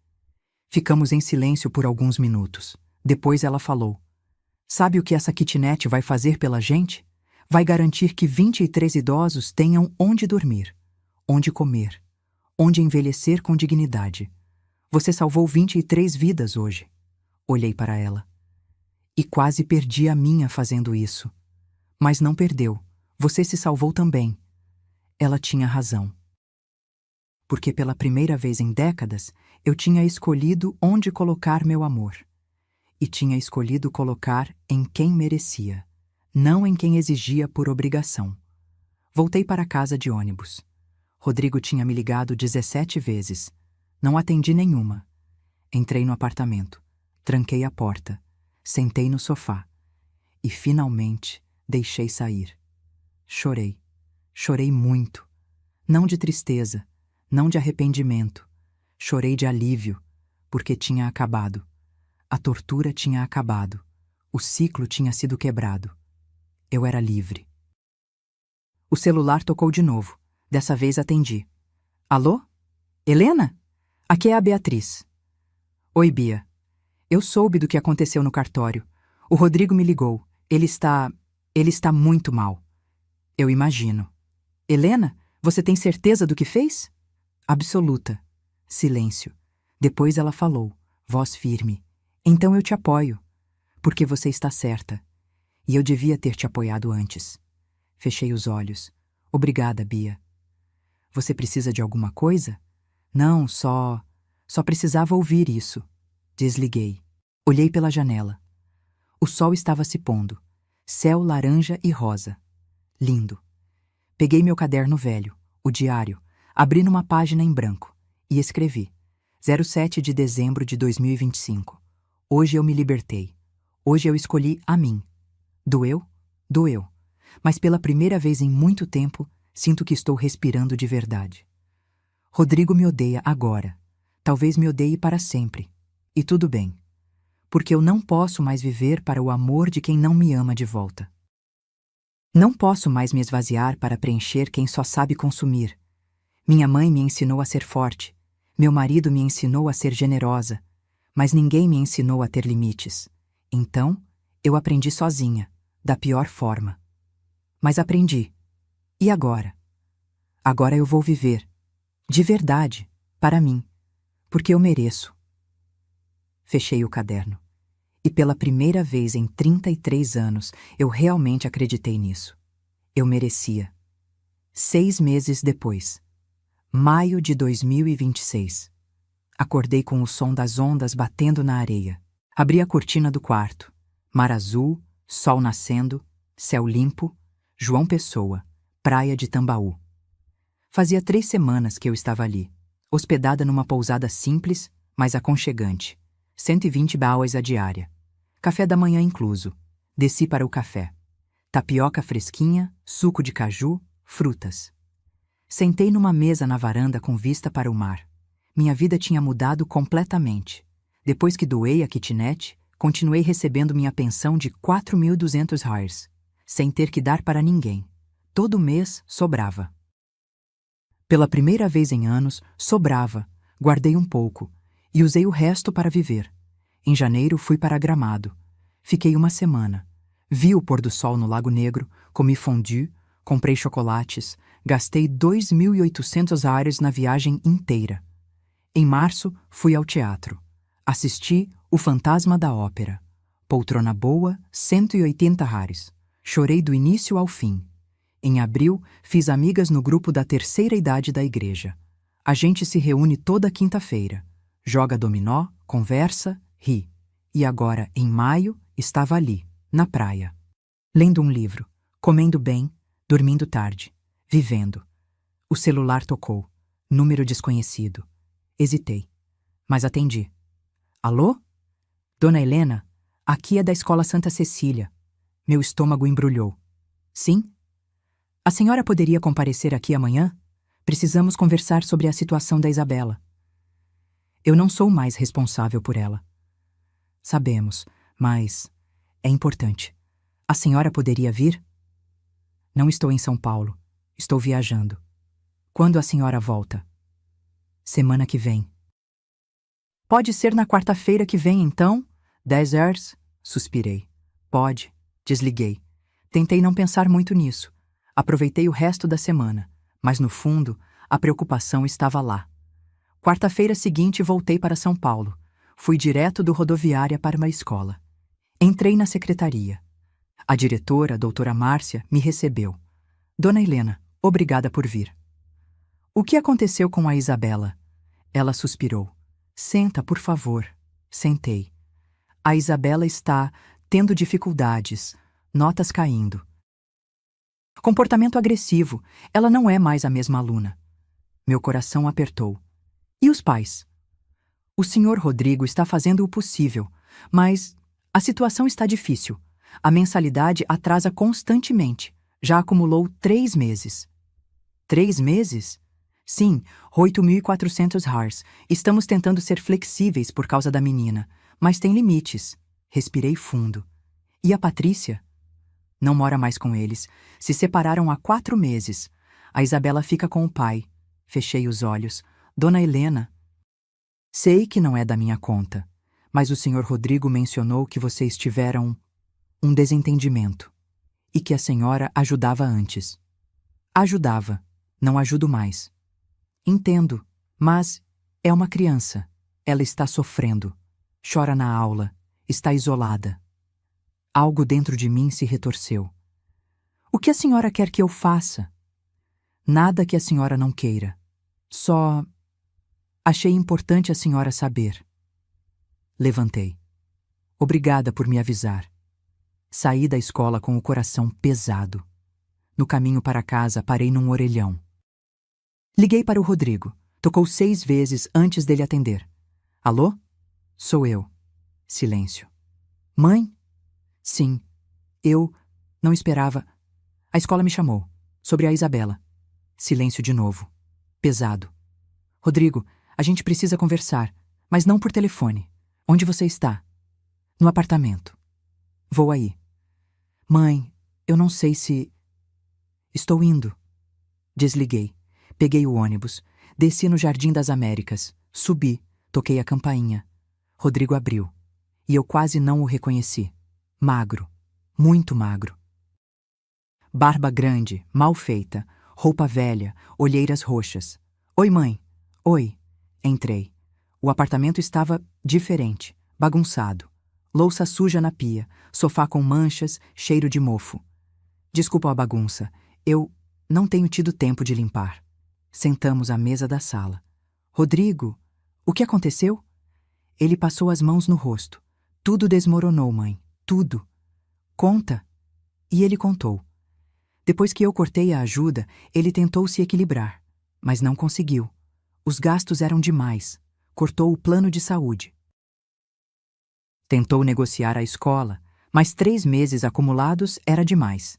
Ficamos em silêncio por alguns minutos. Depois ela falou. Sabe o que essa kitnet vai fazer pela gente? Vai garantir que 23 idosos tenham onde dormir, onde comer, onde envelhecer com dignidade. Você salvou 23 vidas hoje. Olhei para ela. E quase perdi a minha fazendo isso. Mas não perdeu. Você se salvou também. Ela tinha razão. Porque pela primeira vez em décadas, eu tinha escolhido onde colocar meu amor. E tinha escolhido colocar em quem merecia, não em quem exigia por obrigação. Voltei para casa de ônibus. Rodrigo tinha me ligado 17 vezes. Não atendi nenhuma. Entrei no apartamento, tranquei a porta, sentei no sofá e, finalmente, deixei sair. Chorei. Chorei muito. Não de tristeza, não de arrependimento. Chorei de alívio, porque tinha acabado. A tortura tinha acabado. O ciclo tinha sido quebrado. Eu era livre. O celular tocou de novo. Dessa vez atendi. Alô? Helena? Aqui é a Beatriz. Oi, Bia. Eu soube do que aconteceu no cartório. O Rodrigo me ligou. Ele está muito mal. Eu imagino. Helena, você tem certeza do que fez? Absoluta. Silêncio. Depois ela falou, voz firme. Então eu te apoio. Porque você está certa. E eu devia ter te apoiado antes. Fechei os olhos. Obrigada, Bia. Você precisa de alguma coisa? Não, só precisava ouvir isso. Desliguei. Olhei pela janela. O sol estava se pondo. Céu laranja e rosa. Lindo. Peguei meu caderno velho, o diário, abri numa página em branco e escrevi: 07 de dezembro de 2025. Hoje eu me libertei. Hoje eu escolhi a mim. Doeu? Doeu. Mas pela primeira vez em muito tempo, sinto que estou respirando de verdade. Rodrigo me odeia agora. Talvez me odeie para sempre. E tudo bem. Porque eu não posso mais viver para o amor de quem não me ama de volta. Não posso mais me esvaziar para preencher quem só sabe consumir. Minha mãe me ensinou a ser forte. Meu marido me ensinou a ser generosa. Mas ninguém me ensinou a ter limites. Então, eu aprendi sozinha, da pior forma. Mas aprendi. E agora? Agora eu vou viver. De verdade, para mim. Porque eu mereço. Fechei o caderno. E pela primeira vez em 33 anos, eu realmente acreditei nisso. Eu merecia. 6 meses depois. Maio de 2026. Acordei com o som das ondas batendo na areia. Abri a cortina do quarto. Mar azul, sol nascendo, céu limpo, João Pessoa, praia de Tambaú. Fazia 3 semanas que eu estava ali, hospedada numa pousada simples, mas aconchegante. 120 baús a diária. Café da manhã incluso. Desci para o café. Tapioca fresquinha, suco de caju, frutas. Sentei numa mesa na varanda com vista para o mar. Minha vida tinha mudado completamente. Depois que doei a kitnet, continuei recebendo minha pensão de 4.200 reais, sem ter que dar para ninguém. Todo mês sobrava. Pela primeira vez em anos, sobrava. Guardei um pouco e usei o resto para viver. Em janeiro fui para Gramado. Fiquei 1 semana. Vi o pôr do sol no Lago Negro, comi fondue, comprei chocolates, gastei 2.800 reais na viagem inteira. Em março, fui ao teatro. Assisti O Fantasma da Ópera. Poltrona boa, 180 reais. Chorei do início ao fim. Em abril, fiz amigas no grupo da terceira idade da igreja. A gente se reúne toda quinta-feira. Joga dominó, conversa, ri. E agora, em maio, estava ali, na praia. Lendo um livro, comendo bem, dormindo tarde, vivendo. O celular tocou. Número desconhecido. Hesitei, mas atendi. Alô? Dona Helena, aqui é da Escola Santa Cecília. Meu estômago embrulhou. Sim? A senhora poderia comparecer aqui amanhã? Precisamos conversar sobre a situação da Isabela. Eu não sou mais responsável por ela. Sabemos, mas é importante. A senhora poderia vir? Não estou em São Paulo. Estou viajando. Quando a senhora volta? Semana que vem. Pode ser na quarta-feira que vem, então? 10 horas? Suspirei. Pode. Desliguei. Tentei não pensar muito nisso. Aproveitei o resto da semana, mas no fundo, a preocupação estava lá. Quarta-feira seguinte voltei para São Paulo. Fui direto do rodoviária para uma escola. Entrei na secretaria. A diretora, a doutora Márcia, me recebeu. Dona Helena, obrigada por vir. O que aconteceu com a Isabela? Ela suspirou. Senta, por favor. Sentei. A Isabela está tendo dificuldades, notas caindo. Comportamento agressivo. Ela não é mais a mesma aluna. Meu coração apertou. E os pais? O senhor Rodrigo está fazendo o possível, mas a situação está difícil. A mensalidade atrasa constantemente. Já acumulou 3 meses. 3 meses? Sim, 8.400 RARs. Estamos tentando ser flexíveis por causa da menina, mas tem limites. Respirei fundo. E a Patrícia? Não mora mais com eles. Se separaram há 4 meses. A Isabela fica com o pai. Fechei os olhos. Dona Helena. Sei que não é da minha conta, mas o senhor Rodrigo mencionou que vocês tiveram um desentendimento e que a senhora ajudava antes. Ajudava, não ajudo mais. Entendo, mas é uma criança. Ela está sofrendo. Chora na aula. Está isolada. Algo dentro de mim se retorceu. O que a senhora quer que eu faça? Nada que a senhora não queira. Só achei importante a senhora saber. Levantei. Obrigada por me avisar. Saí da escola com o coração pesado. No caminho para casa, parei num orelhão. Liguei para o Rodrigo. Tocou 6 vezes antes dele atender. Alô? Sou eu. Silêncio. Mãe? Sim. Eu não esperava. A escola me chamou. Sobre a Isabela. Silêncio de novo. Pesado. Rodrigo, a gente precisa conversar, mas não por telefone. Onde você está? No apartamento. Vou aí. Mãe, eu não sei se... Estou indo. Desliguei. Peguei o ônibus. Desci no Jardim das Américas. Subi. Toquei a campainha. Rodrigo abriu. E eu quase não o reconheci. Magro. Muito magro. Barba grande, mal feita. Roupa velha. Olheiras roxas. Oi, mãe. Oi. Entrei. O apartamento estava diferente. Bagunçado. Louça suja na pia. Sofá com manchas, cheiro de mofo. Desculpa a bagunça. Eu não tenho tido tempo de limpar. Sentamos à mesa da sala. Rodrigo, o que aconteceu? Ele passou as mãos no rosto. Tudo desmoronou, mãe. Tudo. Conta. E ele contou. Depois que eu cortei a ajuda, ele tentou se equilibrar, mas não conseguiu. Os gastos eram demais. Cortou o plano de saúde. Tentou negociar a escola, mas 3 meses acumulados era demais.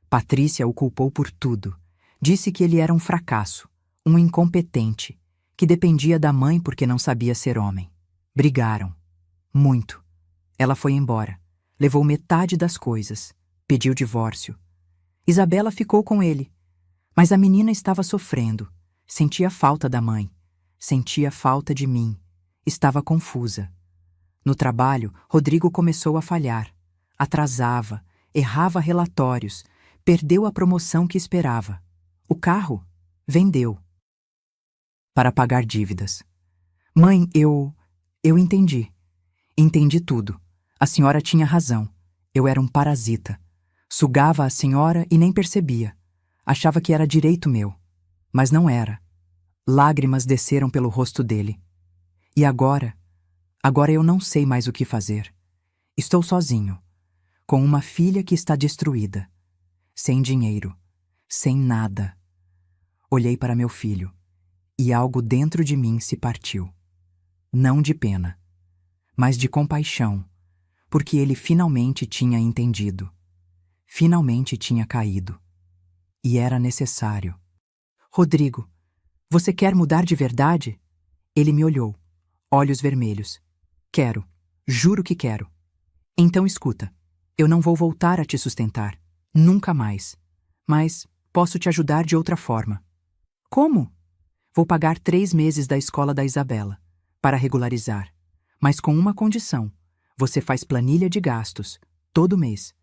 Patrícia o culpou por tudo. Disse que ele era um fracasso, um incompetente, que dependia da mãe porque não sabia ser homem. Brigaram. Muito. Ela foi embora. Levou metade das coisas. Pediu divórcio. Isabela ficou com ele. Mas a menina estava sofrendo. Sentia falta da mãe. Sentia falta de mim. Estava confusa. No trabalho, Rodrigo começou a falhar. Atrasava, errava relatórios, perdeu a promoção que esperava. O carro? Vendeu. Para pagar dívidas. Mãe, eu entendi. Entendi tudo. A senhora tinha razão. Eu era um parasita. Sugava a senhora e nem percebia. Achava que era direito meu. Mas não era. Lágrimas desceram pelo rosto dele. E agora? Agora eu não sei mais o que fazer. Estou sozinho, com uma filha que está destruída, sem dinheiro, sem nada. Olhei para meu filho, e algo dentro de mim se partiu. Não de pena, mas de compaixão, porque ele finalmente tinha entendido. Finalmente tinha caído. E era necessário. Rodrigo, você quer mudar de verdade? Ele me olhou, olhos vermelhos. Quero, juro que quero. Então escuta, eu não vou voltar a te sustentar, nunca mais. Mas posso te ajudar de outra forma. Como? Vou pagar 3 meses da escola da Isabela, para regularizar. Mas com uma condição. Você faz planilha de gastos, todo mês.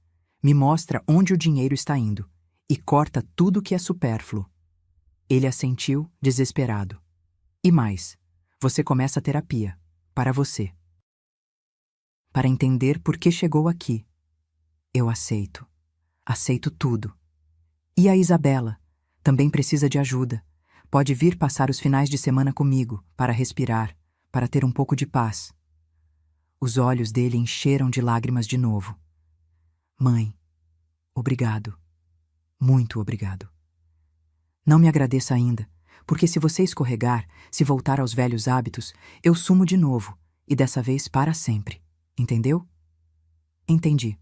Me mostra onde o dinheiro está indo. E corta tudo que é supérfluo. Ele assentiu, desesperado. E mais, você começa a terapia, para você. Para entender por que chegou aqui. Eu aceito. Aceito tudo. E a Isabela? Também precisa de ajuda. Pode vir passar os finais de semana comigo, para respirar, para ter um pouco de paz. Os olhos dele encheram de lágrimas de novo. Mãe, obrigado. Muito obrigado. Não me agradeça ainda, porque se você escorregar, se voltar aos velhos hábitos, eu sumo de novo, e dessa vez para sempre. Entendeu? Entendi.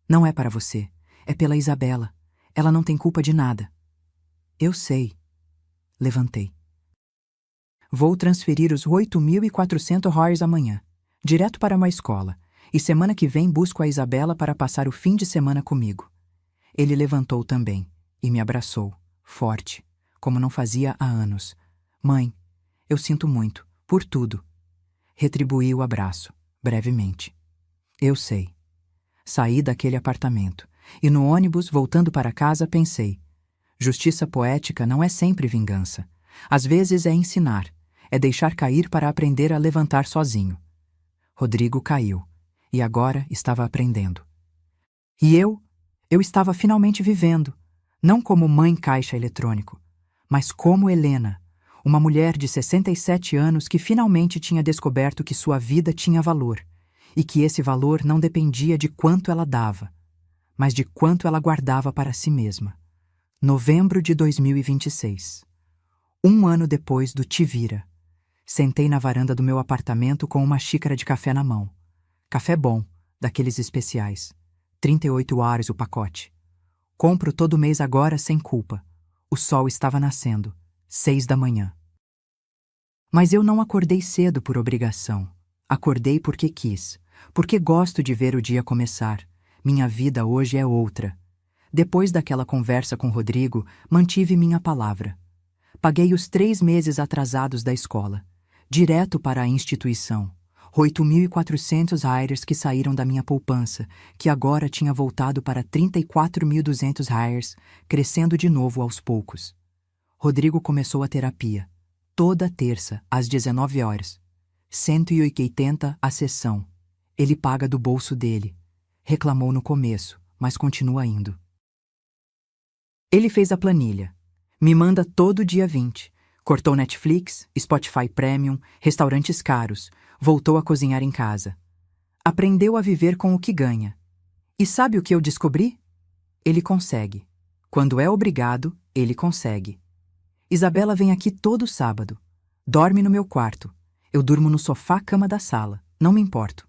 Não é para você, é pela Isabela. Ela não tem culpa de nada. Eu sei. Levantei. Vou transferir os 8.400 reais amanhã, direto para uma escola, e semana que vem busco a Isabela para passar o fim de semana comigo. Ele levantou também e me abraçou, forte, como não fazia há anos. Mãe, eu sinto muito, por tudo. Retribuí o abraço, brevemente. Eu sei. Saí daquele apartamento, e no ônibus, voltando para casa, pensei: justiça poética não é sempre vingança. Às vezes é ensinar, é deixar cair para aprender a levantar sozinho. Rodrigo caiu, e agora estava aprendendo. E eu estava finalmente vivendo, não como mãe caixa eletrônico, mas como Helena, uma mulher de 67 anos que finalmente tinha descoberto que sua vida tinha valor, e que esse valor não dependia de quanto ela dava, mas de quanto ela guardava para si mesma. Novembro de 2026. Um ano depois do Te Vira. Sentei na varanda do meu apartamento com uma xícara de café na mão. Café bom, daqueles especiais. 38 ares o pacote. Compro todo mês agora sem culpa. O sol estava nascendo. 6 da manhã. Mas eu não acordei cedo por obrigação. Acordei porque quis. Porque gosto de ver o dia começar. Minha vida hoje é outra. Depois daquela conversa com Rodrigo, mantive minha palavra. Paguei os 3 meses atrasados da escola. Direto para a instituição. 8.400 reais que saíram da minha poupança, que agora tinha voltado para 34.200 reais, crescendo de novo aos poucos. Rodrigo começou a terapia. Toda terça, às 19 horas. 180 a sessão. Ele paga do bolso dele. Reclamou no começo, mas continua indo. Ele fez a planilha. Me manda todo dia 20. Cortou Netflix, Spotify Premium, restaurantes caros. Voltou a cozinhar em casa. Aprendeu a viver com o que ganha. E sabe o que eu descobri? Ele consegue. Quando é obrigado, ele consegue. Isabela vem aqui todo sábado. Dorme no meu quarto. Eu durmo no sofá-cama da sala. Não me importo.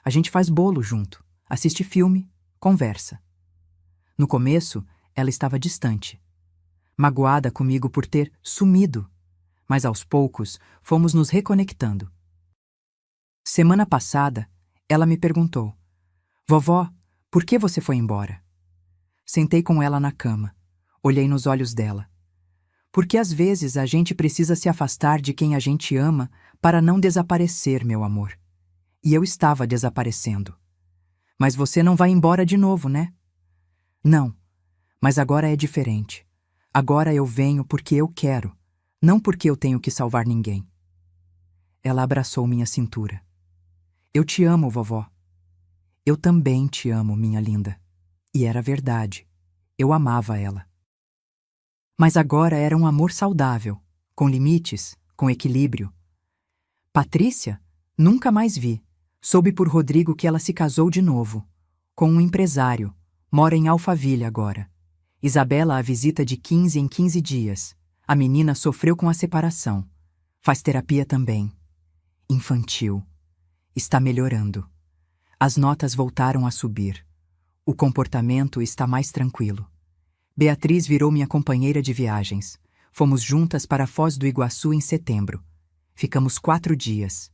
A gente faz bolo junto. Assiste filme, conversa. No começo, ela estava distante. Magoada comigo por ter sumido. Mas aos poucos, fomos nos reconectando. Semana passada, ela me perguntou: Vovó, por que você foi embora? Sentei com ela na cama. Olhei nos olhos dela. Porque às vezes a gente precisa se afastar de quem a gente ama para não desaparecer, meu amor. E eu estava desaparecendo. Mas você não vai embora de novo, né? Não, mas agora é diferente. Agora eu venho porque eu quero, não porque eu tenho que salvar ninguém. Ela abraçou minha cintura. Eu te amo, vovó. Eu também te amo, minha linda. E era verdade. Eu amava ela. Mas agora era um amor saudável, com limites, com equilíbrio. Patrícia? Nunca mais vi. Soube por Rodrigo que ela se casou de novo. Com um empresário. Mora em Alphaville agora. Isabela a visita de 15 em 15 dias. A menina sofreu com a separação. Faz terapia também. Infantil. Está melhorando. As notas voltaram a subir. O comportamento está mais tranquilo. Beatriz virou minha companheira de viagens. Fomos juntas para Foz do Iguaçu em setembro. Ficamos 4 dias.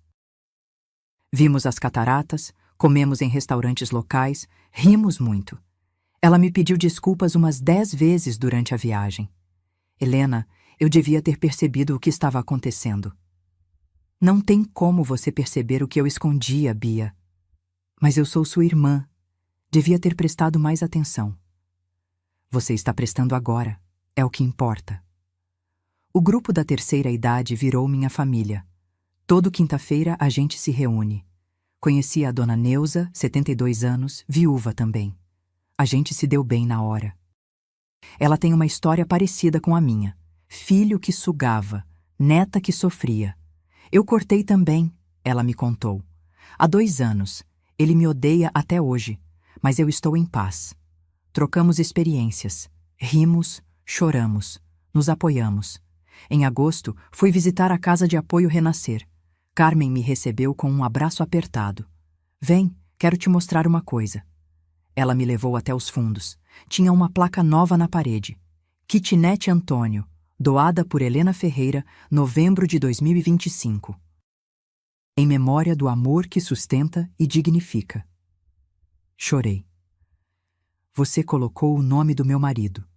Vimos as cataratas, comemos em restaurantes locais, rimos muito. Ela me pediu desculpas umas 10 vezes durante a viagem. Helena, eu devia ter percebido o que estava acontecendo. Não tem como você perceber o que eu escondia, Bia. Mas eu sou sua irmã. Devia ter prestado mais atenção. Você está prestando agora. É o que importa. O grupo da terceira idade virou minha família. Todo quinta-feira a gente se reúne. Conheci a dona Neuza, 72 anos, viúva também. A gente se deu bem na hora. Ela tem uma história parecida com a minha. Filho que sugava, neta que sofria. Eu cortei também, ela me contou. Há 2 anos. Ele me odeia até hoje, mas eu estou em paz. Trocamos experiências. Rimos, choramos, nos apoiamos. Em agosto, fui visitar a Casa de Apoio Renascer. Carmen me recebeu com um abraço apertado. Vem, quero te mostrar uma coisa. Ela me levou até os fundos. tinha uma placa nova na parede. Kitnet Antônio, doada por Helena Ferreira, novembro de 2025. Em memória do amor que sustenta e dignifica. Chorei. Você colocou o nome do meu marido.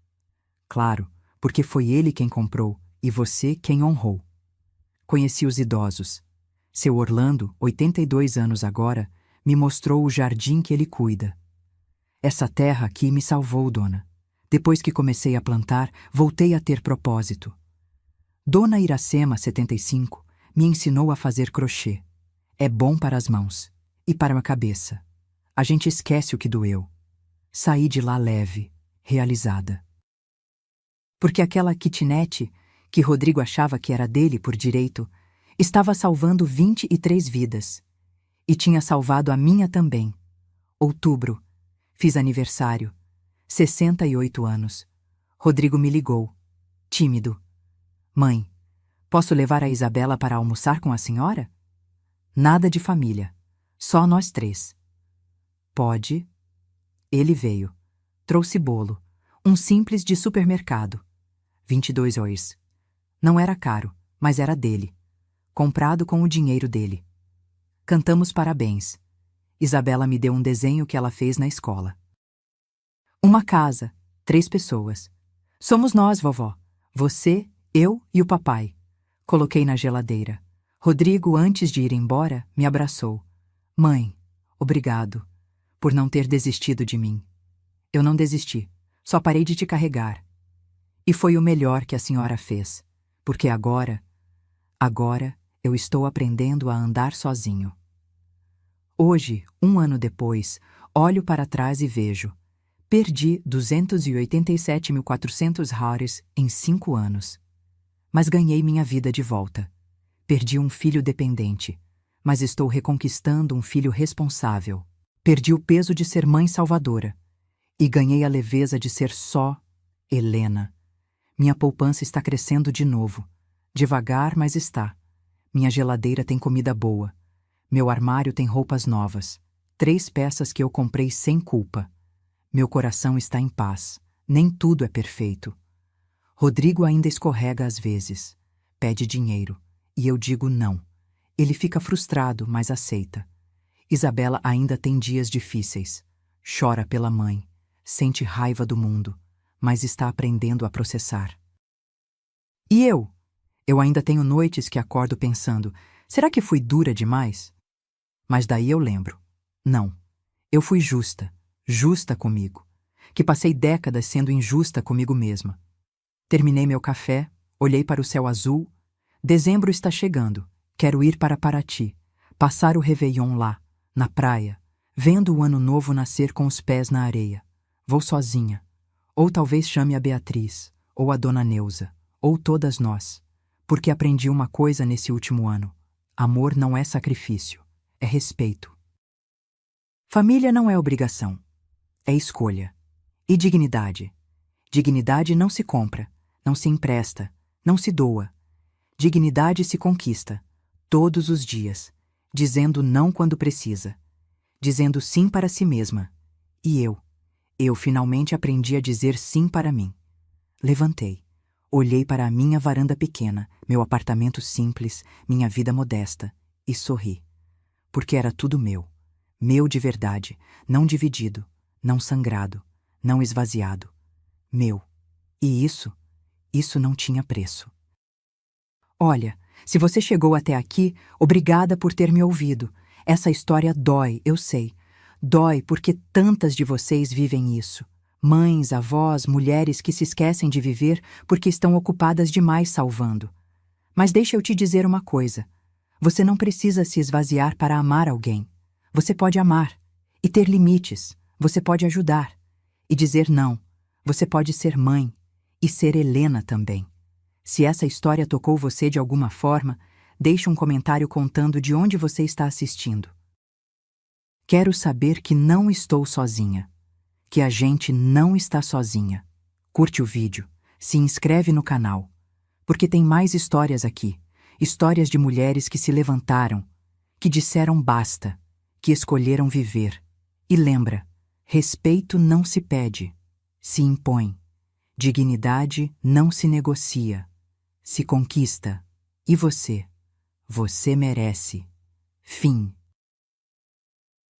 Claro, porque foi ele quem comprou e você quem honrou. Conheci os idosos. Seu Orlando, 82 anos agora, me mostrou o jardim que ele cuida. Essa terra aqui me salvou, dona. Depois que comecei a plantar, voltei a ter propósito. Dona Iracema, 75, me ensinou a fazer crochê. É bom para as mãos e para a cabeça. A gente esquece o que doeu. Saí de lá leve, realizada. Porque aquela kitnet, que Rodrigo achava que era dele por direito, estava salvando 23 vidas. E tinha salvado a minha também. Outubro. Fiz aniversário. 68 anos. Rodrigo me ligou. Tímido. Mãe, posso levar a Isabela para almoçar com a senhora? Nada de família. Só nós 3. Pode. Ele veio. Trouxe bolo. Um simples de supermercado. 22 reais. Não era caro, mas era dele. Comprado com o dinheiro dele. Cantamos parabéns. Isabela me deu um desenho que ela fez na escola. Uma casa, 3 pessoas. Somos nós, vovó. Você, eu e o papai. Coloquei na geladeira. Rodrigo, antes de ir embora, me abraçou. Mãe, obrigado por não ter desistido de mim. Eu não desisti, só parei de te carregar. E foi o melhor que a senhora fez, porque agora eu estou aprendendo a andar sozinho. Hoje, 1 ano depois, olho para trás e vejo. Perdi 287.400 reais em 5 anos. Mas ganhei minha vida de volta. Perdi um filho dependente, mas estou reconquistando um filho responsável. Perdi o peso de ser mãe salvadora. E ganhei a leveza de ser só Helena. Minha poupança está crescendo de novo. Devagar, mas está. Minha geladeira tem comida boa. Meu armário tem roupas novas. 3 peças que eu comprei sem culpa. Meu coração está em paz. Nem tudo é perfeito. Rodrigo ainda escorrega às vezes. Pede dinheiro. E eu digo não. Ele fica frustrado, mas aceita. Isabela ainda tem dias difíceis. Chora pela mãe. Sente raiva do mundo, mas está aprendendo a processar. E eu? Eu ainda tenho noites que acordo pensando, será que fui dura demais? Mas daí eu lembro. Não. Eu fui justa comigo. Que passei décadas sendo injusta comigo mesma. Terminei meu café, olhei para o céu azul. Dezembro está chegando. Quero ir para Paraty, passar o Réveillon lá, na praia, vendo o ano novo nascer com os pés na areia. Vou sozinha. Ou talvez chame a Beatriz, ou a Dona Neuza, ou todas nós. Porque aprendi uma coisa nesse último ano. Amor não é sacrifício, é respeito. Família não é obrigação, é escolha. E dignidade? Dignidade não se compra, não se empresta, não se doa. Dignidade se conquista, todos os dias, dizendo não quando precisa, dizendo sim para si mesma. E eu finalmente aprendi a dizer sim para mim. Levantei, olhei para a minha varanda pequena, meu apartamento simples, minha vida modesta, e sorri. Porque era tudo meu de verdade, não dividido, não sangrado, não esvaziado. Meu. E isso não tinha preço. Olha, se você chegou até aqui, obrigada por ter me ouvido. Essa história dói, eu sei. Dói porque tantas de vocês vivem isso. Mães, avós, mulheres que se esquecem de viver porque estão ocupadas demais salvando. Mas deixa eu te dizer uma coisa. Você não precisa se esvaziar para amar alguém. Você pode amar e ter limites. Você pode ajudar e dizer não. Você pode ser mãe e ser Helena também. Se essa história tocou você de alguma forma, deixe um comentário contando de onde você está assistindo. Quero saber que não estou sozinha, que a gente não está sozinha. Curte o vídeo, se inscreve no canal, porque tem mais histórias aqui, histórias de mulheres que se levantaram, que disseram basta, que escolheram viver. E lembra, respeito não se pede, se impõe. Dignidade não se negocia, se conquista. E você? Você merece. Fim.